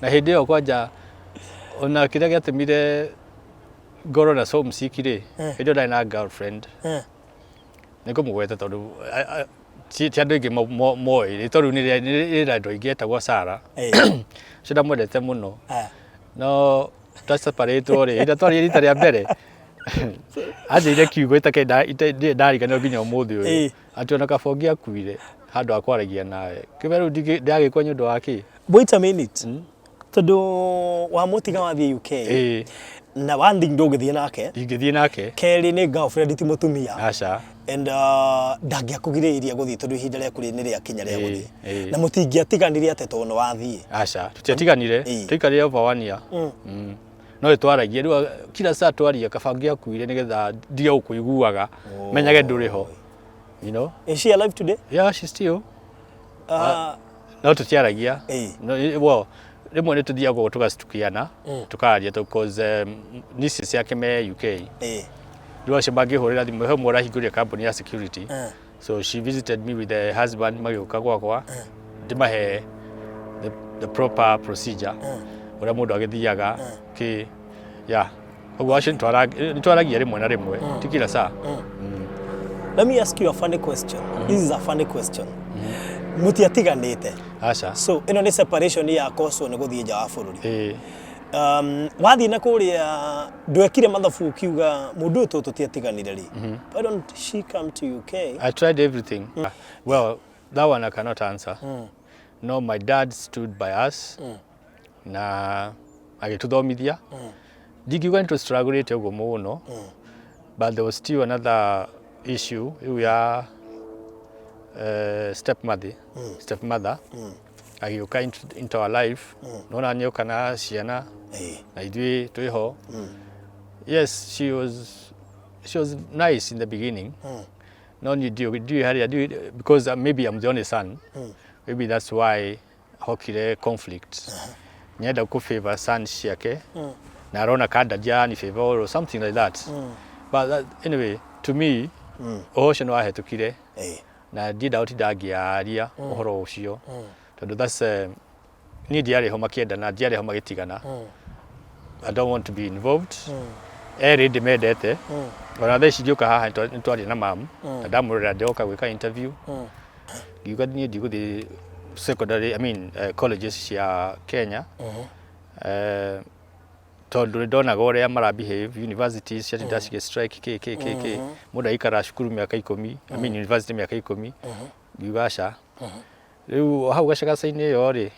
Na hindi yo kwanja ona kira gyatumire ngoro na so musikire hindi ndai na girlfriend niko mugweta tondu ti andu ingi moi tondu ni rando ingietagwo Sara cida mwendete muno no twaseparate ri ida twari rita ria mbere ajire kiugo itake ndarigana nginya umuthi uyu ationa kabongi akuire handu akwaragia nawe kiberu ndiagikwa nyundu waki. Wait a minute. Tondu wa mutiga wathi UK na wandi ndogithie nake ingithie nake keri ni girlfriend ti mutumia aca and ndagiakugiriria guthii tondu ihinda ria kuri ni ria kinya ria guthii na mutingiatiganire ate tono wathii aca tutiatiganire tuikarire over 1 year no itwaragie riu kila saa twaria kabangi akuire nigetha ndige gukuiguaga menyage nduriho, you know. Is she alive today? Yeah, she's still no tutiaragia no well rimwe ni tuthiaga tugastukiana tukaria because nisi ciake me UK riu acio mangihurira thimu he mora hinguria company ya security so she visited me with the husband magioka gwakwa ndimahe the proper procedure ura mundu agithiaga ki ya ogwa acio ntwaragia rimwe na rimwe tikira saa. Let me ask you a funny question. This is a funny question. Mutiatiganite aca so ino ni separation ya koso ni guthie nja wa bururi wathi na kuria ndwekire mathabu kiuga mundu tu tutiatiganire ri why don't she come to UK? I tried everything. Well, that one I cannot answer. No, my dad stood by us na agituthomithia ndikiuga nito struggle ite ugo muno but there was still another issue ya stepmother agioka into our life nona nyoka na ciana na ithui twiho. Yes, she was nice in the beginning. No need do because maybe I'm the only son. Maybe that's why hokire conflict nyenda ku favor son ciake na arona kada jani favor or something like that. But anyway, to me oho no ahetukire na ndida utindangiaria uhoro ucio tondu that's ni diari ho makienda na diari ho magitigana. I don't want to be involved. Eri ndimendete ona theci njuka haha ntwari na mam ndamurira ndoka gwika interview ngiuga ni ndiguthi secondary colleges cia Kenya tondu ndonaga uria mara behave universities cia ndacige strike KKK mundu aikara cukuru miaka 10 university miaka 10 ngiuga aca riu hau gacagaca-ini iyo ri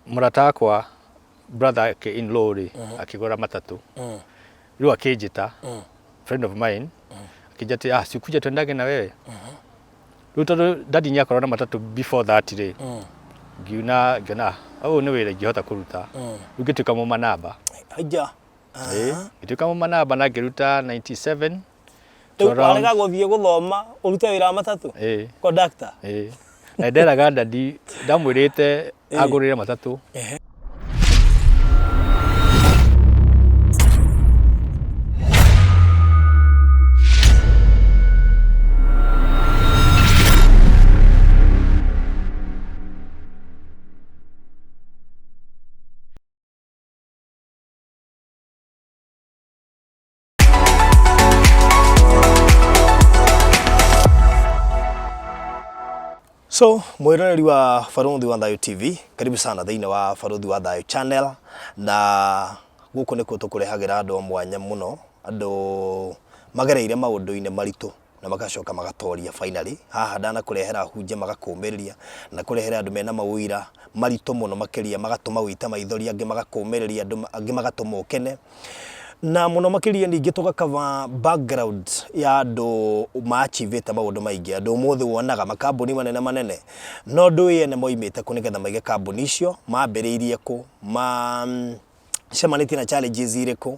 murata akwa brother in law ri akigora matatu riu akijita friend of mine akijati sikuja twendage na wewe riu tondu dadi nyakorwo na matatu before that ri ngiuna au ni wira ngihota kuruta riu ngituika mu manaba aja ngituika mu manaba na ngiruta 97 arega guthie guthoma urute wira matatu conductor na nderaga dadi ndamwirite agurire matatu. So, mwiroreri wa Baruthi wa Thayu TV, karibu sana thiini wa Baruthi wa Thayu channel na guku nikuo tukurehagira andu mwanya muno andu magereire maundu-ini maritu na magacoka magatoria finally haha ndana kurehera hunje magakumiriria na kurehera andu mena mawira maritu muno makiria magatuma wita maithori angi magakumiriria angi magatuma ukene na muno makiria ningi tugakava background ya andu maachivite maundu maingi andu muthi wonaga makambuni manene no ndu yene moimite kunigetha maige kambuni icio mambiriirie ku cemanĩtie na challenges irĩkũ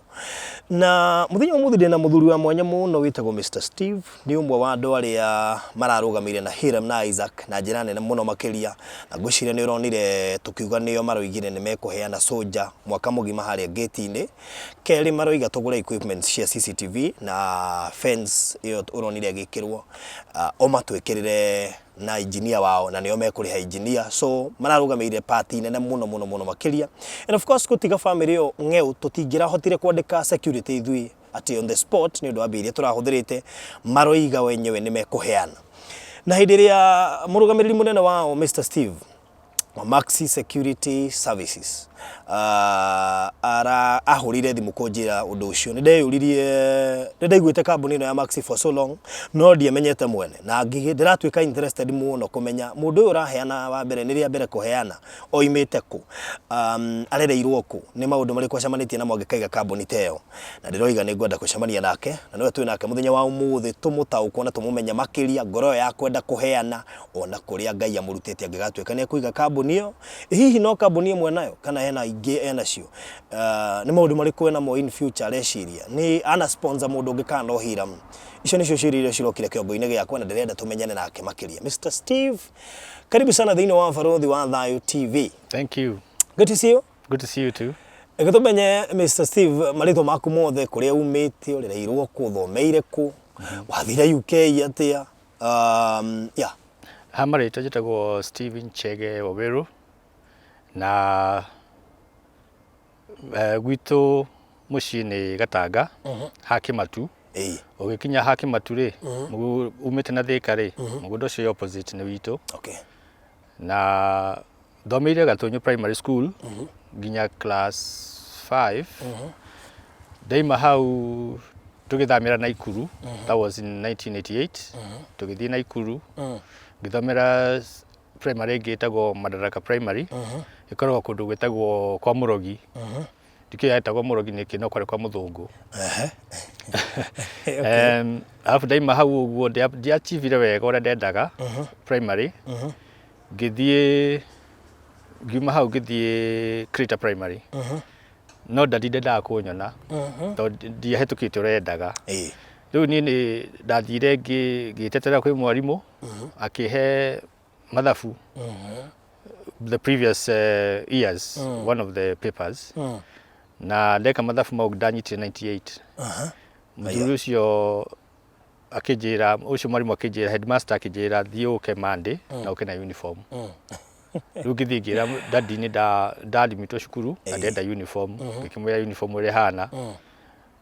na mũthenya ũmũthĩ ndĩna mũthuri wa mwanya mũno wĩtagwo Mr. Steve nĩ ũmwe wa andũ arĩa mararũgamĩrĩire na HIRAM na Isaac na njĩra nene mũno makĩria na ngwĩciria nĩ ũronire tũkiuga nĩo maroigire nĩ mekũheana soja mwaka mũgima harĩa gate-inĩ kerĩ maroiga tũgũre equipment cia CCTV na fence ĩyo ũronire gĩkĩrwo o matwĩkĩrĩre na engineer wao na nio mekuriha engineer so mararugameire party nene muno makiria and of course gutiga family yo ngeu tutingira hotire kwandika security ithui ati on the spot ni ndo abiria turahuthirite maroiga wenyewe ni mekuheana na hidiria murugamiriri munene wao Mr Steve wa Maxie Security Services ara ahurire thimu kunjira undu ucio ni ndeyuririe ndaiguite kambuni ino ya Maxie for so long no ndiamenyete mwene na ndiratuika interested muno kumenya mundu uyu uraheana wa mbere niria mbere kuheana oimite ku arereirwo ku ni maundu mariko acamanitie na mwangikaiga kambuni teo na ndiroiga ni ngwenda kucamania nake na niwe twi nake muthenya wa umuthi tumutaukwo na tumumenya makiria ngoro ya kwenda kuheana ona kuria Ngai amurutite angigatuika ni kuiga kambuni iyo hihi no kambuni imwe nayo kana hena ingi ena cio ni maundu mariko na mo in future reciria ni ana sponsor mundu ngikana HIRAM icio nicio ciririre cirokire kiongo-ini giakwa na ndirenda tumenyane nake makiria Mr Steve karibu sana thiini wa Barothi wa Thayo TV. Thank you. Good to see you. Good to see you too. Tumenye Mr Steve marito maku mothe kuria umite urireirwo ku thomeire ku wathire UK atia yeah Hamarito jitagwo Steven Chege Waweru na gwito mucini Gatanga Hakimatu ugikinya Hakimatu ri umite na Thika ri mugundo cio opposite ni wito okay na thomeire Gatonyo primary school ginya class 5 daima hau tugithamira Naikuru that was in 1988 tugithie Naikuru githomera primary gitagwo Madaraka primary ikoragwo kundu gwetagwo kwa Murogi dikio yetagwo Murogi ni kino kwari kwa Muthungu alafu daima hau uguo ndiachivire wega uria ndendaga primary githie giuma hau githie Creta primary no ndindendaga kunyona to ndiahetukite urendaga riu ni ndathire gitetera kwi mwarimu akihe mathabu the previous years one of the papers na ndeka mathabu mau ndanyitire 98 muthuri ucio akijira ucio mwarimu akijira headmaster akijira thie uke Monday na uke na uniform riu ngithingira dadi ni ndalimitwo cukuru na ndenda uniform ngikimwira uniform uri hana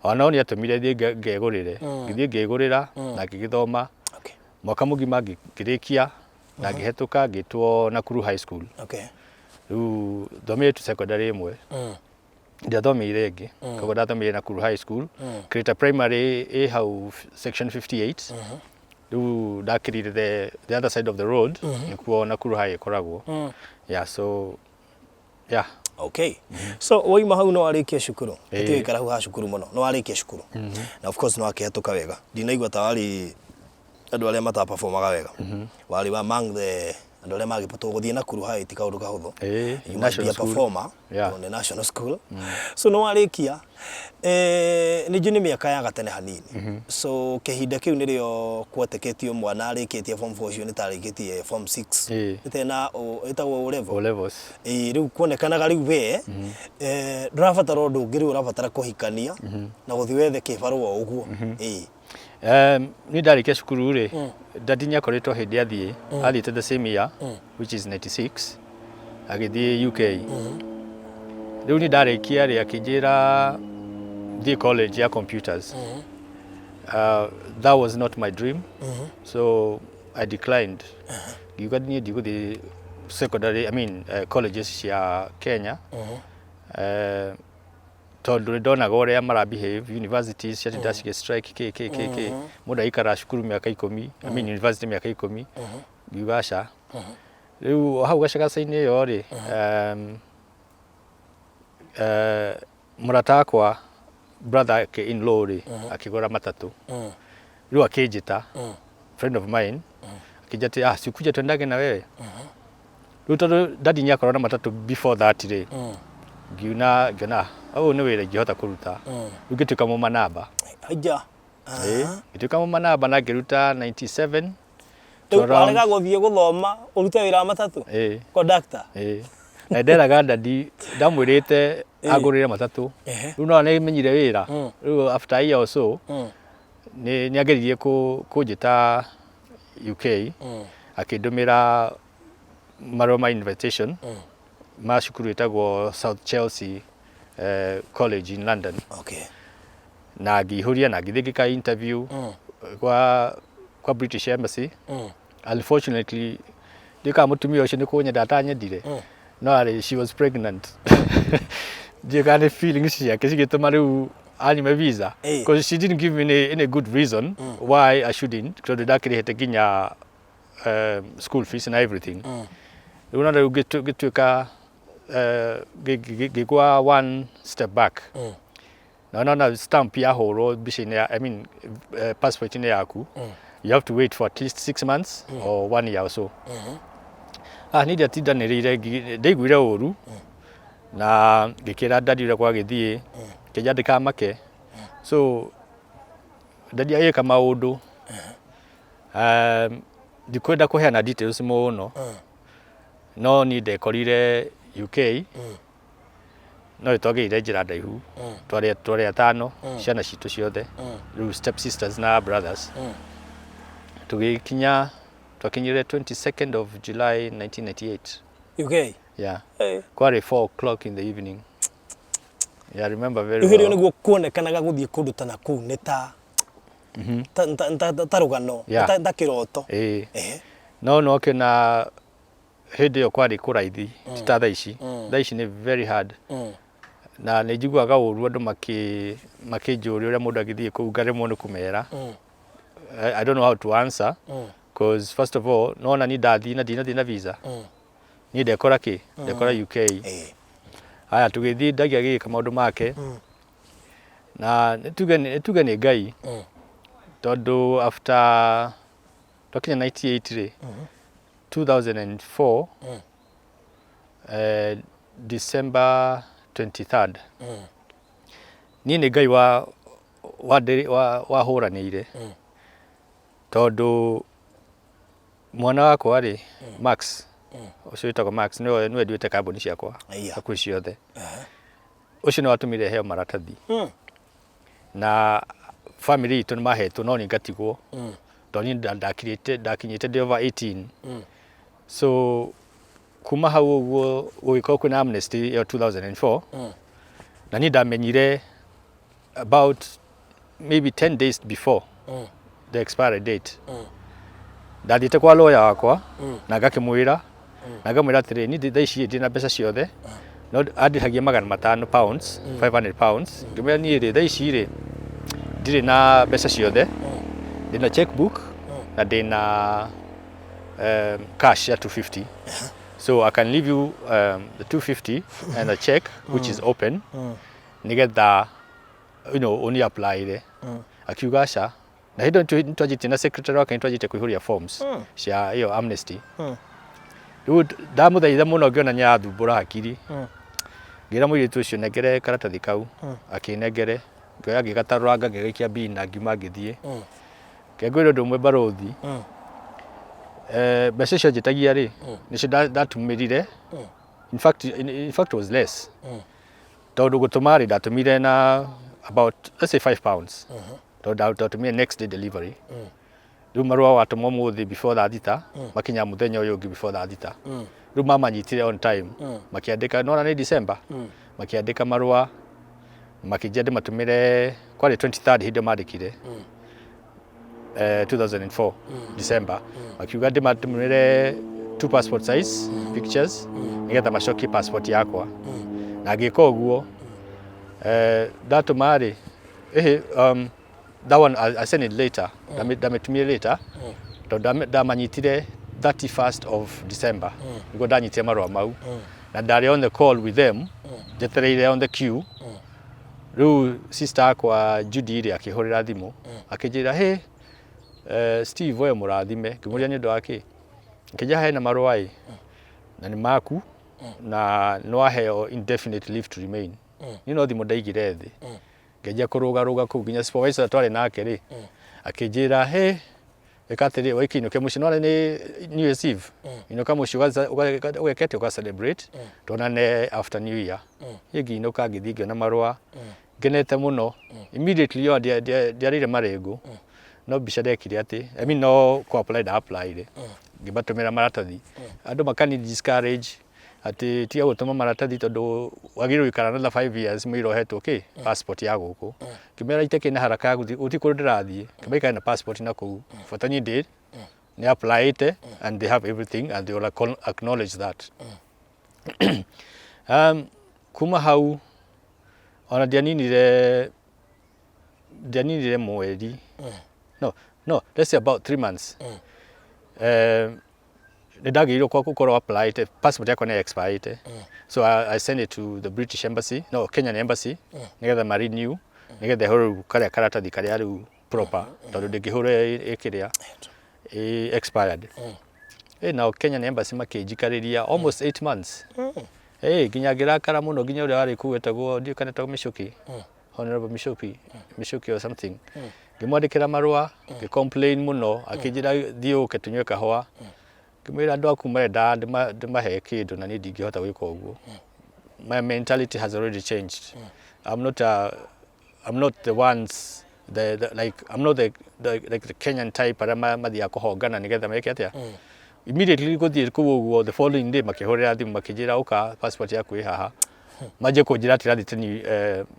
ona ni atumire thie ngegurire ngithie ngegurira na ngigithoma mwaka mugima ngirikia na ngihetuka ngitwo Nakuru High School riu thomire tu secondary imwe ndiathomeire ingi koguo ndathomire Nakuru High School Creta primary hau section 58 riu ndakirire the other side of the road nikuo Nakuru High ikoragwo yeah so yeah okay so waima hau no arikia cukuru etiwe kara hau ha cukuru muno no arikia cukuru na of course no akihetoka wega ndinaigwa ta wali andu aria mata performaga wega wali wa among the andu aria magipatwo guthie Nakuru High tikaundu kahuthu national performer on the national school so no arikia ni juni miaka ya gatene hanini so kehinda kiu nirio kweteketio mwana arikitie form 4 cio ni tarikitie form 6 itena etagwo levels riu kuonekanaga riu we ndurabatara undu ungi riu urabatara kuhikania na guthi wethe kibarua uguo ni ndarikia cukuru ri ndadinya koretwo hindi athie athiite the same year which is 96 agithie UK riu ni ndarikia ri akijira the college ya computers that was not my dream so I declined gigadnie the secondary I mean colleges ya Kenya tondu ndona gore mara behave universities cia ndashike strike KKK muda ikara cukuru miaka 10 I mean university miaka 10 gigasha riu hau gacagaca-ini yo ri murata kwa brother in law ri akigora matatu riu akijita friend of mine akijati sikuja twendage na wewe riu tondu dadi nyakora na matatu before that ri ngina au ni wira ngihota kuruta riu ngituka mu manaba aja ngituka mu manaba na ngiruta 97 arega guthie guthoma urute wira matatu conductor na nderaga dadi ndamwirite agurire matatu riu no ne menyire wira riu after a year or so ni ageririe kunjita UK akindumira maroma invitation ma cukuru itagwo South Chelsea College in London. Okay. Na ngihuria na ngithika interview kwa British Embassy. Unfortunately ndika mutumia ucio nikunyenda atanyendire. No, she was pregnant. You got a feeling she gituma riu anyime visa because she didn't give me any good reason why I shouldn't, because ndakirihete ginya school fees and everything. Riu riu gituika gigwa one step back. No, stamp ya horo bishine, I mean passport ine yaku. You have to wait for at least 6 months or 1 year or so. Nidi atinda nirire ndeiguire uru na ngikira dadi ule kwa githie kijandika make. So dadi ayeka maundu ndikwenda kuheana details muno. No ni ndekorire UK no itogeire njira ndaihu twari atano ciana citu ciothe riu step sisters na brothers tugikinya twakinyire 22nd of July 1998 UK. Yeah. Kwari 4 o'clock in the evening. Yeah, I remember very well. Uhirio niguo kuonekanaga guthie kundu tana kuu ni ta tarugano ta kiroto. No kena hindi yo kwari kuraithi ta thaici. Thaici ni very hard. Na nijiguaga uru andu makijuri uria mundu agithie kuu ngaremwo ni kumera. I don't know how to answer because first of all no na ni ndathi na dina visa. Ni ndekora ndekora UK. Aya tugithi ndagia gika maundu make. Na tuge ni ngai. Tondu after talking 98 2004 December 23rd ni ngai wa huranire. Tondu mwana wakwa ri Max ucio witagwo Max niwe nduite kambuni ciakwa akwi ciothe. Ucio ni watumire heo maratathi. Na family itu mahetwo no ningatigwo. Toni ndakinyite ndi over 18. So kuma hau uguo gugiko kwina amnesty ya 2004. Na ni ndamenyire about maybe 10 days before the expiry date. Ndathite kwa lawyer wakwa na ngakimwira na ngamwira atiri ni thaici ndina mbeca ciothe no andihagia £500 £500. Ngimwira ni ri thaici ri ndiri na mbeca ciothe, ndina checkbook na ndina cash ya 250. So I can leave you the 250 and a check which is open. Nigetha only apply there. Akiuga sha na hindo ntwajite na secretary wake ntwajite kuihuria forms cia iyo amnesty. Riu ndamuthaitha muno ngiona nya thumbura hakiri. Ngira muiritu ucio negere karatathi kau akinegere ngoya gigataranga ngigikia bin na ngiuma ngithie. Ngegwira ndumwe barothi. Mbeca cio njitagia ri nicio ndatumirire. In fact it was less. Tondu gutumari ndatumire na about let's say £5. Ndatumire next day delivery. Riu marua watumwo muthi before that thita makinya muthenya uyu ungi before that thita. Riu mamanyitire on time makiandika no na December makiandika marua makijende matumire kwari 23rd hindo mandikire 2004 December makiuga ndi matumire 2 passport size pictures nigetha macokie passport yakwa na ngiko guo datumari that one I sent it later. Dametumire later. Damanyitire 31st of December. Niko danyitire marua mau. Na ndari on the call with them. Jetereire on the queue. Riu sister akwa Judy ri akihorera thimu. Akijira hey Steve we murathime. Ngimuria ni ndwaki. Nkija he na marua i. Na ni maku. Na no aheo indefinite leave to remain. Ni no thimu ndaigire thi. Ngeja kuruga ku ginya supervisor twari nake ri akijira he ekatiri wakinuke mushino ni New Year's Eve inoka mushugaza ugekete uka celebrate tonane after New Year yiginuka ngithigio na marua ngenete muno immediately yo ndiarire marego no bica ndekire ati I mean no ko apply ri ngibatumira maratathi andu makani discourage ati tiga gutuma maratathi tondu wagirwo ikara another 5 years mwiro hetwo passport ya guku kimera iteke na haraka uti kuru ndirathie kimaika na passport na kuu fatani did they apply it and they have everything and they will acknowledge that kuma hau ona dianinire mweri no let's say about 3 months ndagirwo kwa gukorwo apply it passport yako na expired so I send it to the British embassy Kenyan embassy nigetha ma renew nigetha horo karia karatathi karia riu proper tondu ndingihura ikiria expired now Kenyan embassy makijikariria almost 8 months ginya ngirakara muno ginya uria wari kuwetagwo ndio kana ta Mishuki Honorable Mishuki or something ngimwandikira marua ngicomplain muno akijira thiuke tunywe kahwa ngimwira andu aku marenda ndimahe kindu na ni ndingihota gwika uguo my mentality has already changed I'm not the ones I'm not the Kenyan type ara mathia kuhongana nigetha meke atia immediately guthie kuguo the following day makihorera thimu makijira uka passport yaku haha maje kunjira atirathite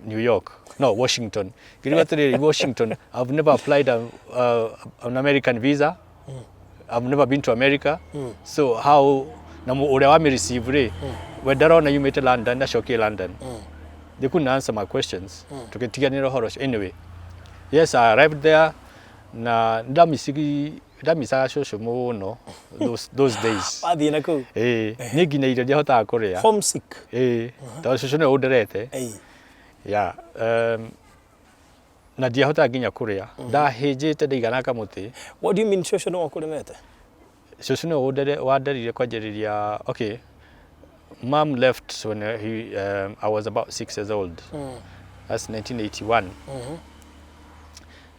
New York Washington Washington I've never applied an American visa I've never been to America so how namu uria wa me receive wedarona you made London na shoki London they couldn't answer my questions tukitiganira horo anyway yes I arrived there na ndamisa shosho muno those days athie na ku ni nginya irio ndihotaga kuria homesick ta shosho ne underete yeah na ndihotaga nginya kuria ndahinjite ndaigana kamuti what do you mean shosho no kurinete shosho ne wandarire kwanjiriria okay mom left when I was about 6 years old that's 1981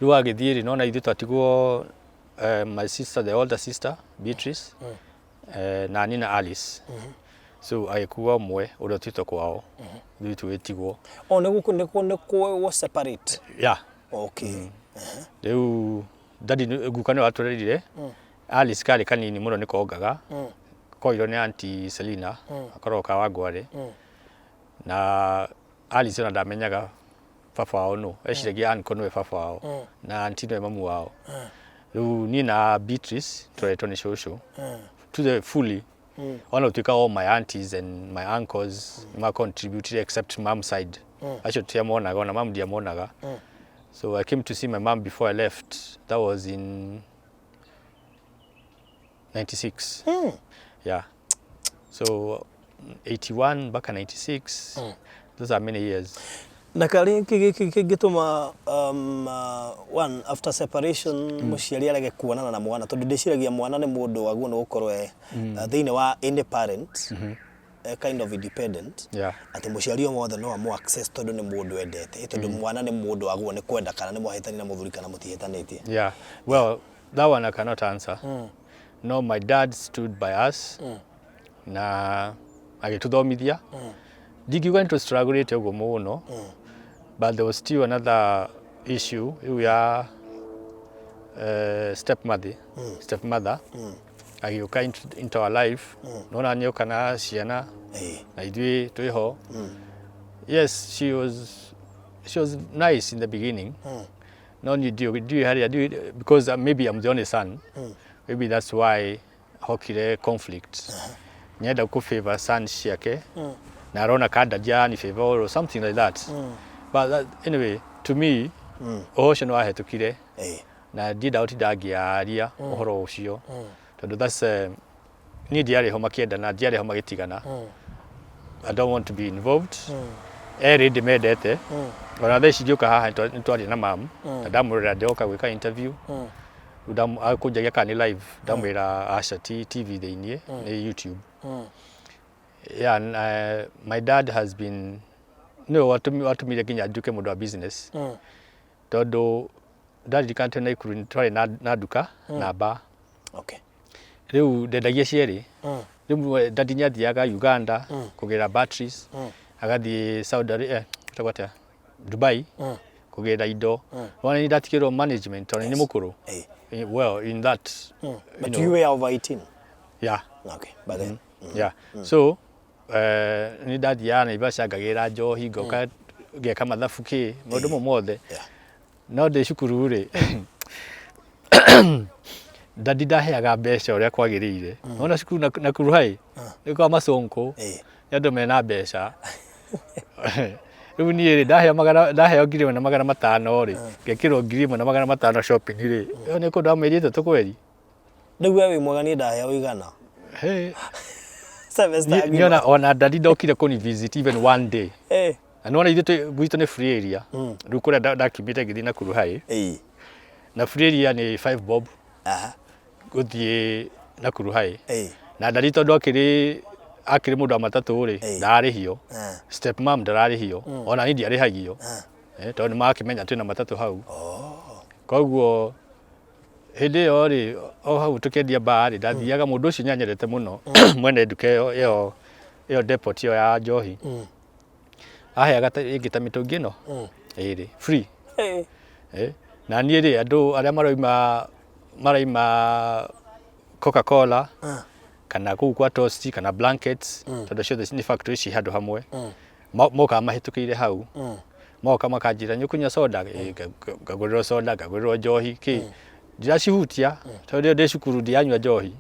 Lua githiri no na ithu twatigwo my sister the older sister Beatrice na nina Alice so agikuwa mwe uria twito kwao thitu etigwo neguko was separate yeah okay riu dadi gukane waturerire Alice kali kanini muno nikongaga koiro ni auntie Selina akoroka wagware na Alice na ndamenyaga papa wao no eshiragia ankono we papa wao na auntie no mamu wao riu ni na Beatrice twaretwo ni shosho to the fully one of all my aunties and my uncles ma contributed except mom side actually tiamonaga na mom diamonaga so I came to see my mom before I left that was in 96 yeah so 81 back in 96 those are many years na kali kigituma one after separation muciari arege kuonana na mwana tondu ndiciragia mwana ni mundu waguo no gukorwe thiine wa independent kind of independent ati muciari o mothe no amu access tondu ni mundu endete tondu mwana ni mundu waguo ni kwenda kana ni muhetani na muthuri kana mutihitanitie yeah well that one I cannot answer no my dad stood by us na agituthomithia ndigiuga nito struggle ite uguo muno but there was still another issue we are stepmother agioka into our life nona nyoka na ciana na ithui twiho yes she was nice in the beginning no you do because maybe I'm the only son maybe that's why hokire conflict nyenda ku favor son ciake na rona kada jani favor or something like that but that, anyway to me ohosho no ahetukire na didauti dagiaria ohoro ucio tondu that's ni diari ho makienda na diari ho magitigana I don't want to be involved ready medete ona theci ndioka haha ntwari na mam na ndamurira ndioka gwika interview akujagia kani live ndamwira aca TV theinie ni YouTube yeah and, my dad has been watumire ginya nduke mundu wa business tondu dad kante na ikuru twari na duka na ba okay riu ndendagia cieri riu dad nyathiaga Uganda kugira batteries agathie Saudi Arabia tagwata Dubai kugira indo wana ni ndatikirwo management ona ni mukuru well in that but you were over 18 Yeah. Okay, but then. Yeah. So, ni ndathia na ibasha ngagira njohi ngoka ngeka mathabu ki maundu mo mothe. No ndi cukuru ri. Dadi ndaheaga mbeca uria kwagiriire. Ona cukuru na kuruhai. Ni kwa macunku. Andu mena mbeca. Riu ni ri ndaheo 1,500 ri. Ngekirwo 1,500 shopping ri. Yo ni kundu amweri 3 kweri. Riu we wi mwega ni ndaheo igana. Hey. Niona ona dadi ndokire kuni visit even one day. Anona ithe gwitu ni free area. Riu kuria ndakimite ngithi na kuruhai. Na free area ni 5 bob. Guthie na kuruhai. Na dadi tondu akiri mundu wa matatu ri ndarihio. Step mom ndararihio. Ona ni ndiarihagio. Tondu makimenya twina matatu hau. Koguo hindi yo ri o hau tukendia bar ndathiaga mundu ucio nyanyerete muno mwene nduka iyo depot yo ya njohi. Aheaga ingita mitungi no. Iri free. Na ni ri andu aria maraima Coca-Cola kana kuu kwa toast kana blankets tondu ciothe ni factory ci handu hamwe. Moka mahitukire hau. Moka makanjira nyukunya soda ngaguriro soda ngaguriro njohi ki ndiracihutia tondu ndi cukuru ndianyua njohi.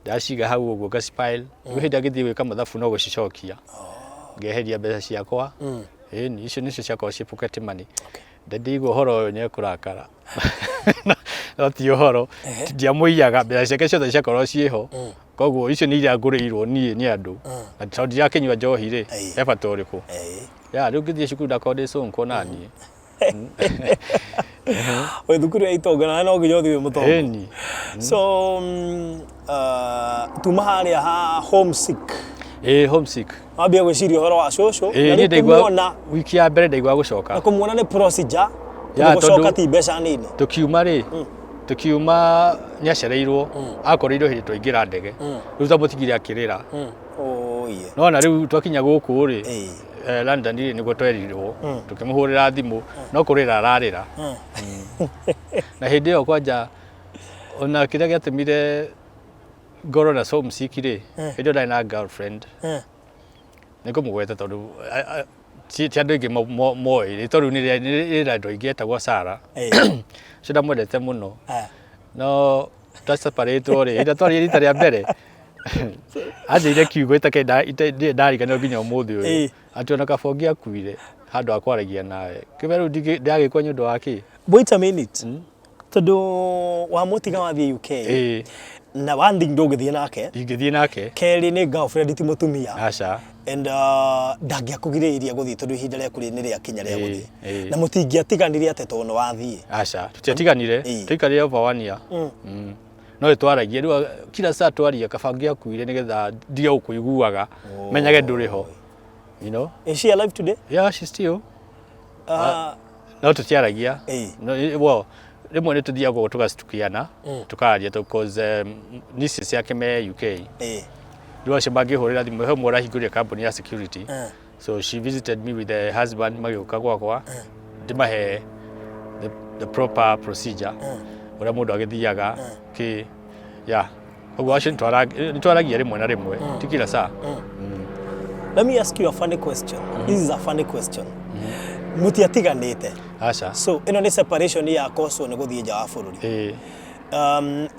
Ndaciga hau uguo ngacipile hindi ngithii gwika mathabu no gucicokia ngeheria mbeca ciakwa. Ni icio nicio ciakwa ci pocket money. Ndigwo horo uyu ni ekurakara. No ti uhoro ndiamuiyaga mbeca ciake ciothe ciakorwo ciiho. Koguo icio ni iria nguriirwo ni andu. Na tondu ndirakinyua njohi ri he bata uriku. Riu ngithii cukuru ndakorwo ndi cunku nani. We thukuru ya Itonga no nginya uthie mutongo. So tuma haria ha homesick. Homesick. Ambia gwiciria uhoro wa cucu. Ni ndaigua wiki ya mbere ndaigua gucoka. Na kumuona ni procedure. Ya gucoka ti mbeca nini. Tukiuma ri. Tukiuma nyacereirwo akorirwo hindi twaingira ndege. Riu tamutigire akirira. No na riu twakinya guku ri. London niguo twerirwo tukimuhurira thimu no kurira ararira. Na hindi yo kwanja ona kiria giatumire ngoro na homesick ri hindi ndai na girlfriend. Nikumugweta tondu ti andu ingi moi tondu ni andu ingi etagwo Sara. Cio mwendete muno. No twaseparate ri ida twari rita ria mbere. Athire kiugo itake ndarigana nginya umuthi uyu ationa kafongi akuire handu akwaragia nawe kiberu ndagikwa nyundu waki. Wait a minute. Tondu wa mutiga wathie UK. Na one thing ndugithie nake. Ingithie nake. Keri ni girlfriend ti mutumia. Aca. And ndangiakugiriria guthie tondu ihinda ria kuri ni ria kinya ria guthie. Na mutingiatiganire ate tondu wathie. Aca. Tutiatiganire. Tuikarire over 1 year. No twaragia riu kila saa twaria kabangi akuire nigetha ndige gukuiguaga menyage nduriho. You know? Is she alive today? Yeah, she's still. No tutiaragia. No, well, rimwe ni tuthiaga guo tugastukiana tukaria because nieces yake me UK. Riu acio mangihurira thimu he mwe rahingũria company ya security. So she visited me with the husband magĩũka gwakwa ndimahe the proper procedure uria mundu agithiaga ki ya oguo acio nitwaragia rimwe na rimwe ti kila saa. Let me ask you a funny question. This is a funny question. Mutiatiganite. Aca. So ino ni separation ya koso ni guthie nja wa bururi.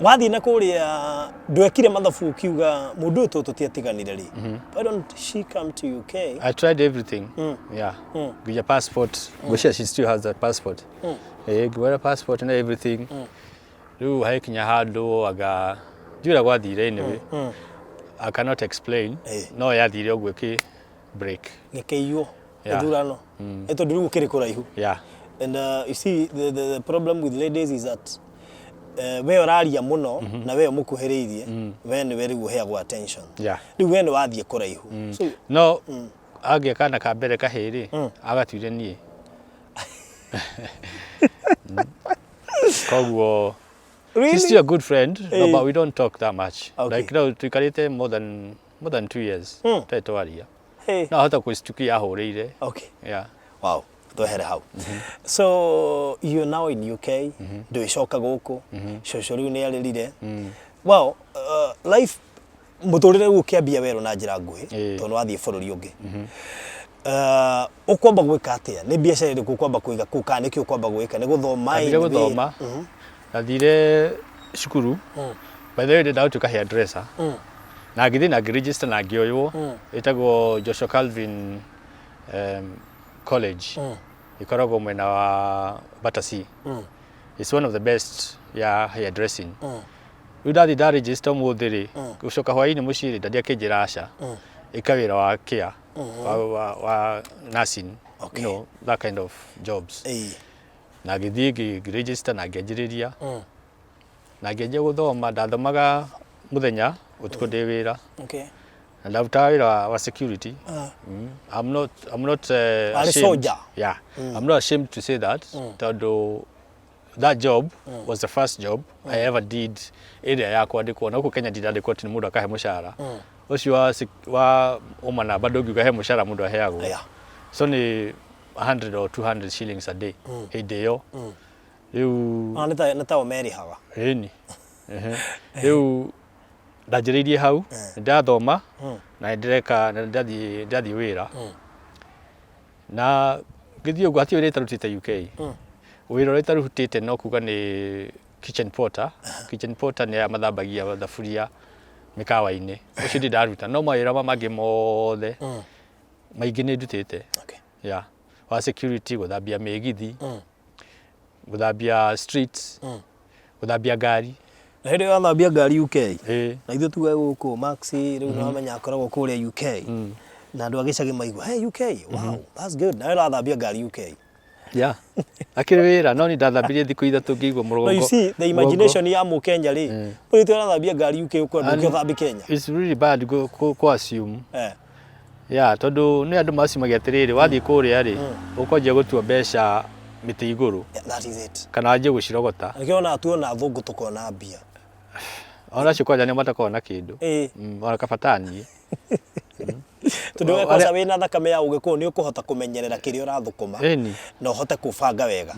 Wathi na kuria ndwekire mathabu kiuga mundu utu tutiatiganire ri. Why don't she come to UK? I tried everything. Yeah. With passport. She still has that passport. Gwera passport and everything. Riu haikinya handu aga jura gwathire anyway. I cannot explain. No yathire ogwe ki break. Ngekeiywo. Ithurano. Eto ndiru gukiri kuraihu. Yeah. And you see the problem with ladies is that we oraria muno na we mukuhiriirie we ni weri guheagwo attention. Yeah. Riu we ni wathie kuraihu. So no agia kana ka mbere kahiri agatwire nie. Koguo really? She's still a good friend, no, but we don't talk that much. Okay. Like now tuikarite more than 2 years. Tetwaria. No hata kuistukia ahurire. Okay. Yeah. Wow. Twahere hau. So you're now in UK. Do icoka guku. Shosho riu ni aririre. Well, life muturire ukiambia wero na njira nguhi tondu wathie bururi ungi ukwamba gwika atia ni biacara iriku kwamba kuiga kuka niki ukwamba gwika ni guthoma ni guthoma nathire cukuru by the way ndautuka hairdresser na ngithi na register na ngioywo itagwo Joshua Calvin college ikoragwo mwena wa Battersea it's one of the best hairdressing riu ndathi nda register muthiri gucoka hwaini muciri ndathia kinjira aca ikawira wa care wa nursing you know that kind of jobs na ngithi register na ngianjiriria na ngianjia guthoma ndathomaga muthenya utuko ndi wira and after wira security I'm not ashamed. Yeah, I'm not ashamed to say that that job was the first job I ever did area ya kwandikwo na ku Kenya ndandikwo tini mundu akahe mushara ucio wa umana bado ngiuga mushara mundu aheagwo so ni 100 or 200 shillings a day hinde yo riu neta omeri hawa ni riu ndajiririe hau ndathoma na ndireka ndathi wira na ngithii uguo hati wira tarutite UK wira uri tarutite no kuga ni kitchen porter ni amathambagia thaburia mikawa-ini ucio ndi ndaruta no mawira mangi mothe maingi ni ndutite yeah wa security guthambia migithi guthambia streets guthambia ngari na hindi ya thambia ngari UK na ithu tuwe guku Maxie riu no menya akoragwo kuria UK na andu agicagi maigua hey UK wow that's good na ira thambia ngari UK yeah akiri wira no ni ndathambirie thiku ithatu ngigwo murongo no you see the imagination ya mu Kenya ri muri tu thambia ngari UK uko ndu thambi Kenya it's really bad go assume yeah tondu ni andu macimagia atiriri wathie kuria ri ukonjia gutua mbeca miti iguru that is it kana anje gucirogota nikiona tuona thungu tukona mbia ona cio kwanja ni matakona kindu ona kabatani tundu weka sabe na thakame ya ugikuo ni ukuhota kumenyerera kiria urathukuma no hote kubanga wega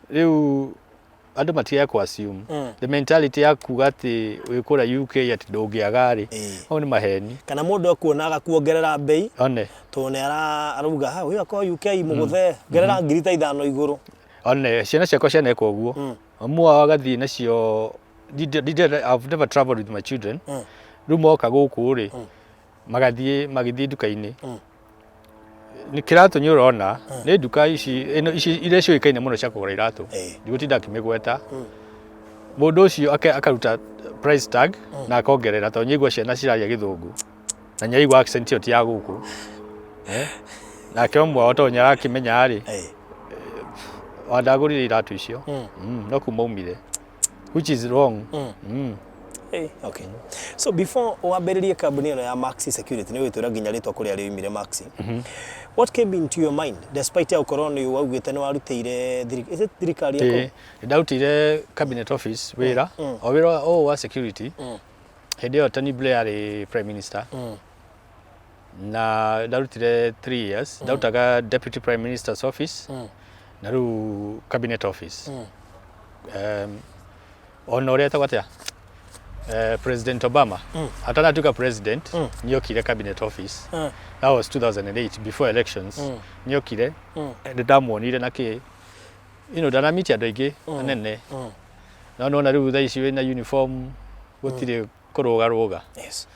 riu andu matiga ku assume the mentality ya kuga ati wikura UK ati ndungiagari au ni maheni kana mundu akuonaga kuongerera bei one tone aruga ha uyu akwa UK muguthe gerera ngirita 5 iguru one ciana ciakwa cianeka uguo amua wagathie nacio I've never traveled with my children rumoka guku ri magithie duka-ini ni kiratu ni urona ni duka ici ire cio ikaine muno cia kugura iratu ndigutinda kimigweta mundu ucio akaruta price tag na akongerera to nyigwa ciana ciraria githungu na nyaigwa accent yo ti ya guku na kiomwa otonya akimenya ari wandagurire iratu icio no kumaumire which is wrong okay so before wamberirie kambuni ino ya Maxie Security ni witura nginya ritwa kuri ari imire Maxie what came into your mind despite ya corona waugite ni warutire thirikari yako ndarutire cabinet office wira o wira wa security hindi yo Tony Blair ari prime minister na ndarutire 3 years ndarutaga deputy prime minister's office na ru cabinet office onoria tagwatia President Obama atanatuka president niokire cabinet office that was 2008 before elections niokire ndamuonire na ki you know danamiti andu aingi anene na riu tha ici wina uniform gutire kuruga yes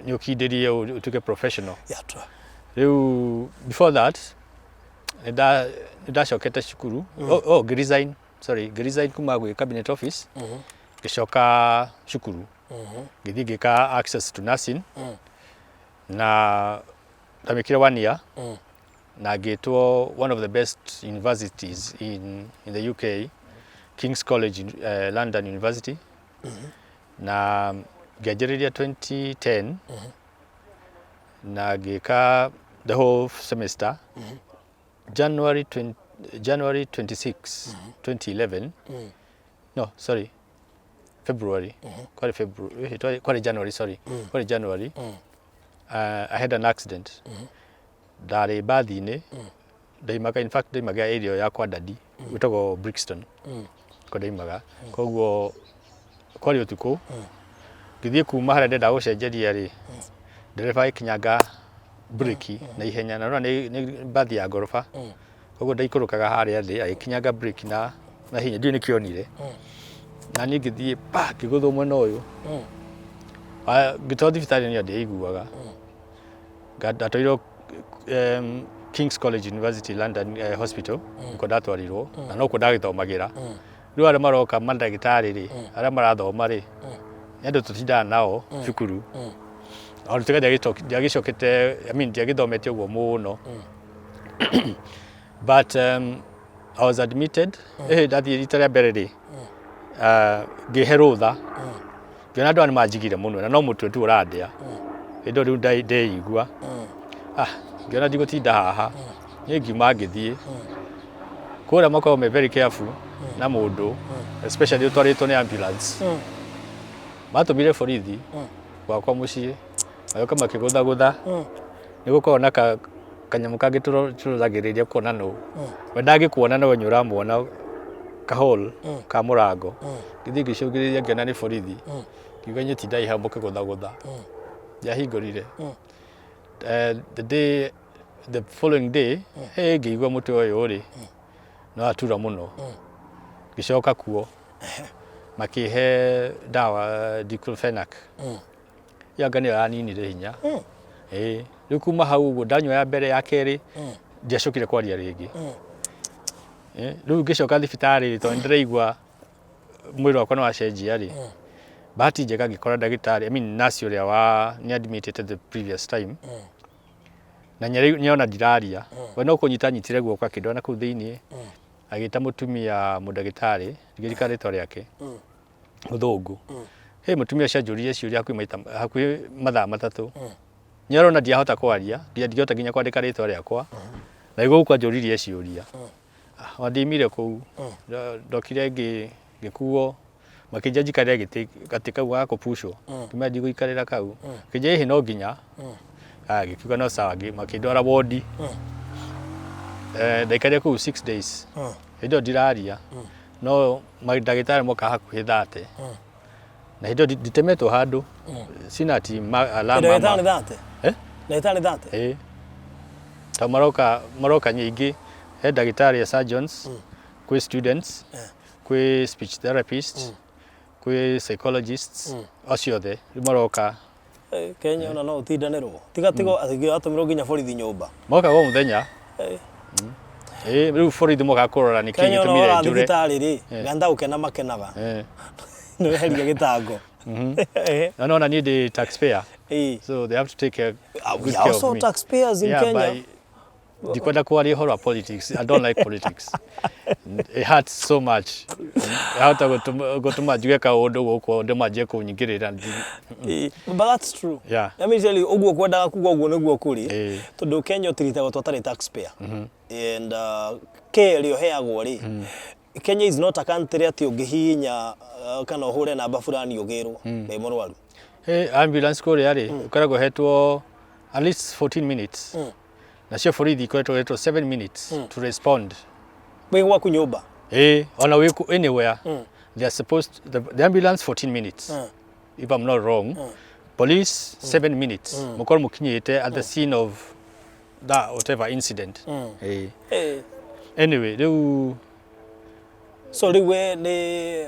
niokindirie utuke professional riu before that ndacokete cukuru resign kuma gwi cabinet office gicoka cukuru ngithi ngika access to nursing na ndamikire 1 year na ngitwo one of the best universities in the UK, King's College in London University na ngianjiriria 2010 na ngika the whole semester January 26 2011 no sorry February quite January sorry quite January I had an accident dari bathini ndaimaga in fact ndaimaga area ya kwa dadi witago Brixton ko ndaimaga koguo kwari utuku ngithie kuma haria ndenda gucenjeria ri ndereba ikinyaga breki na ihenya na ni bathi ya gorofa koguo ndaikurukaga haria thi agikinyaga breki na hinya ndi nikionire na ni ngithie ngigutho mwena uyu ngitwa thibitari ni ndiiguaga ngatoirwo King's College University London Hospital niko ndatwarirwo na no kundagithomagira riu aria maroka mandagitari ri aria marathoma ri ndio tutindana nao cukuru au tukaja ndiagicokete ndiagithomete uguo muno but I was admitted ndathie rita ria mbere ri ngiherutha ngiona andu ni manjigire muno na no mutwe tu urandia indo riu ndeigua ngiona ndigutinda haha ni ngiuma ngithie kuria makoragwo me very careful na mundu especially utwaritwo ni ambulance matumire borithi gwakwa mucii ayoka makigutha nigukorwo na kanyamu kangi turuzagiriria kuona no we ndagikuona no wenye uramuona kahol ka murango ngithi ngicungiriria ngiona ni borithi ngiuga nyitinda ihambo kigutha yahingurire the following day ngĩigua mũtwe ũyũ rĩ no atura mũno ngĩcoka kuo makĩhe ndawa diclofenac yanga nĩ yaninire hinya rĩu kuma hau ũguo ndanyua ya mbere ya kerĩ ndiacokire kwaria rĩngĩ rĩu ngĩcoka thibitarĩ tondũ ndĩraigua mwĩrĩ wakwa nĩ wacenjia rĩ bahati njega ngĩkora ndagĩtarĩ nurse ũrĩa ni admitted the previous time na niona ndiraria we no kunyitanyitire guoko akindwana kuu thiini agita mutumia mudagitari ngirika ritwa riake muthungu mutumia cianjuririe ciuria hakui mathaa matatu niarona ndiahota kwaria ndiahota nginya kwandika ritwa riakwa na igå kwa njuririe ciuria ndimire kuu ndokire ngikuo makinja njikarire gati kau ga kupushwo ngima ndigũikarĩra kau kinja hihi no nginya gikiuga no sawa makindwara wodi ndaikaria kuu 6 days hindo ndiraria no mandagĩtarĩ moka hakuhĩ 30 na hindo nditemetwo handu sina ati alama ndagĩtarĩ 30 ta maroka nyingi he ndagĩtarĩ ya surgeons kwi students kwi speech therapists kwi psychologists acio the maroka Kenya ona no utindanirwo tigatigo atũmirwo nginya borithi nyũmba moka go muthenya riu borithi moka kurora niki gitumire njure thibitarĩ ri ganda ukena makenaga no heria gitango no ni the taxpayer so they have to take a good care of me taxpayers in Kenya ndikwenda kwaria horo politics. I don't like politics. It hurts so much. Hata gutuma njuge ka undu guko ndimanjie kunyingirira. But that's true. Yeah. Let me tell you, uguo kwendaga kuga uguo niguo kuri. Tondu Kenya utiritaga twatari taxpayer. And care rio heagwo ri. Kenya is not a country ati ungihinya kana uhure namba fulani ugirwo be morwaru. Ambulance kore ari ukaragwo hetwo at least 14 minutes. Na cio borithi ikoretwo hetwo 7 minutes to respond. We gwaku nyumba. On a way anywhere. They are supposed the ambulance 14 minutes. If I'm not wrong. Police 7 minutes. Mukoro mukinyite at the scene of that whatever incident. Anyway, so we ni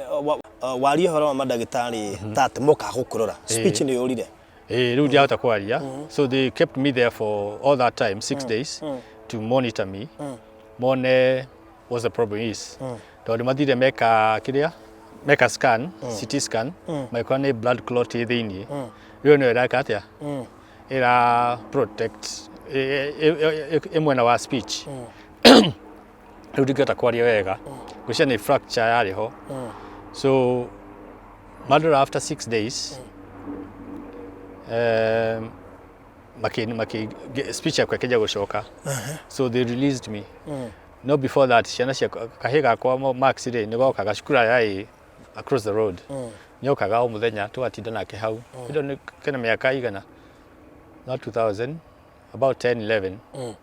wali horo wa madagitari tate moka gukurora speech ni yorire riu ndiahota kwaria so they kept me there for all that time 6 days to monitor me mone what the problem is tondu mathire meka scan CT scan maikwa ni blood clot thiini riu no iraka atia ira protect emwena wa speech riu ndigota kwaria wega gucia ni fracture yariho so mother after 6 days speech yakwa keja gushoka so they released me no before that ciana cia kahiga kwa Maxie ni goka gacukura yai across the road nyokaga o muthenya twatinda nake hau indo ni kana miaka igana not 2000 about 10 11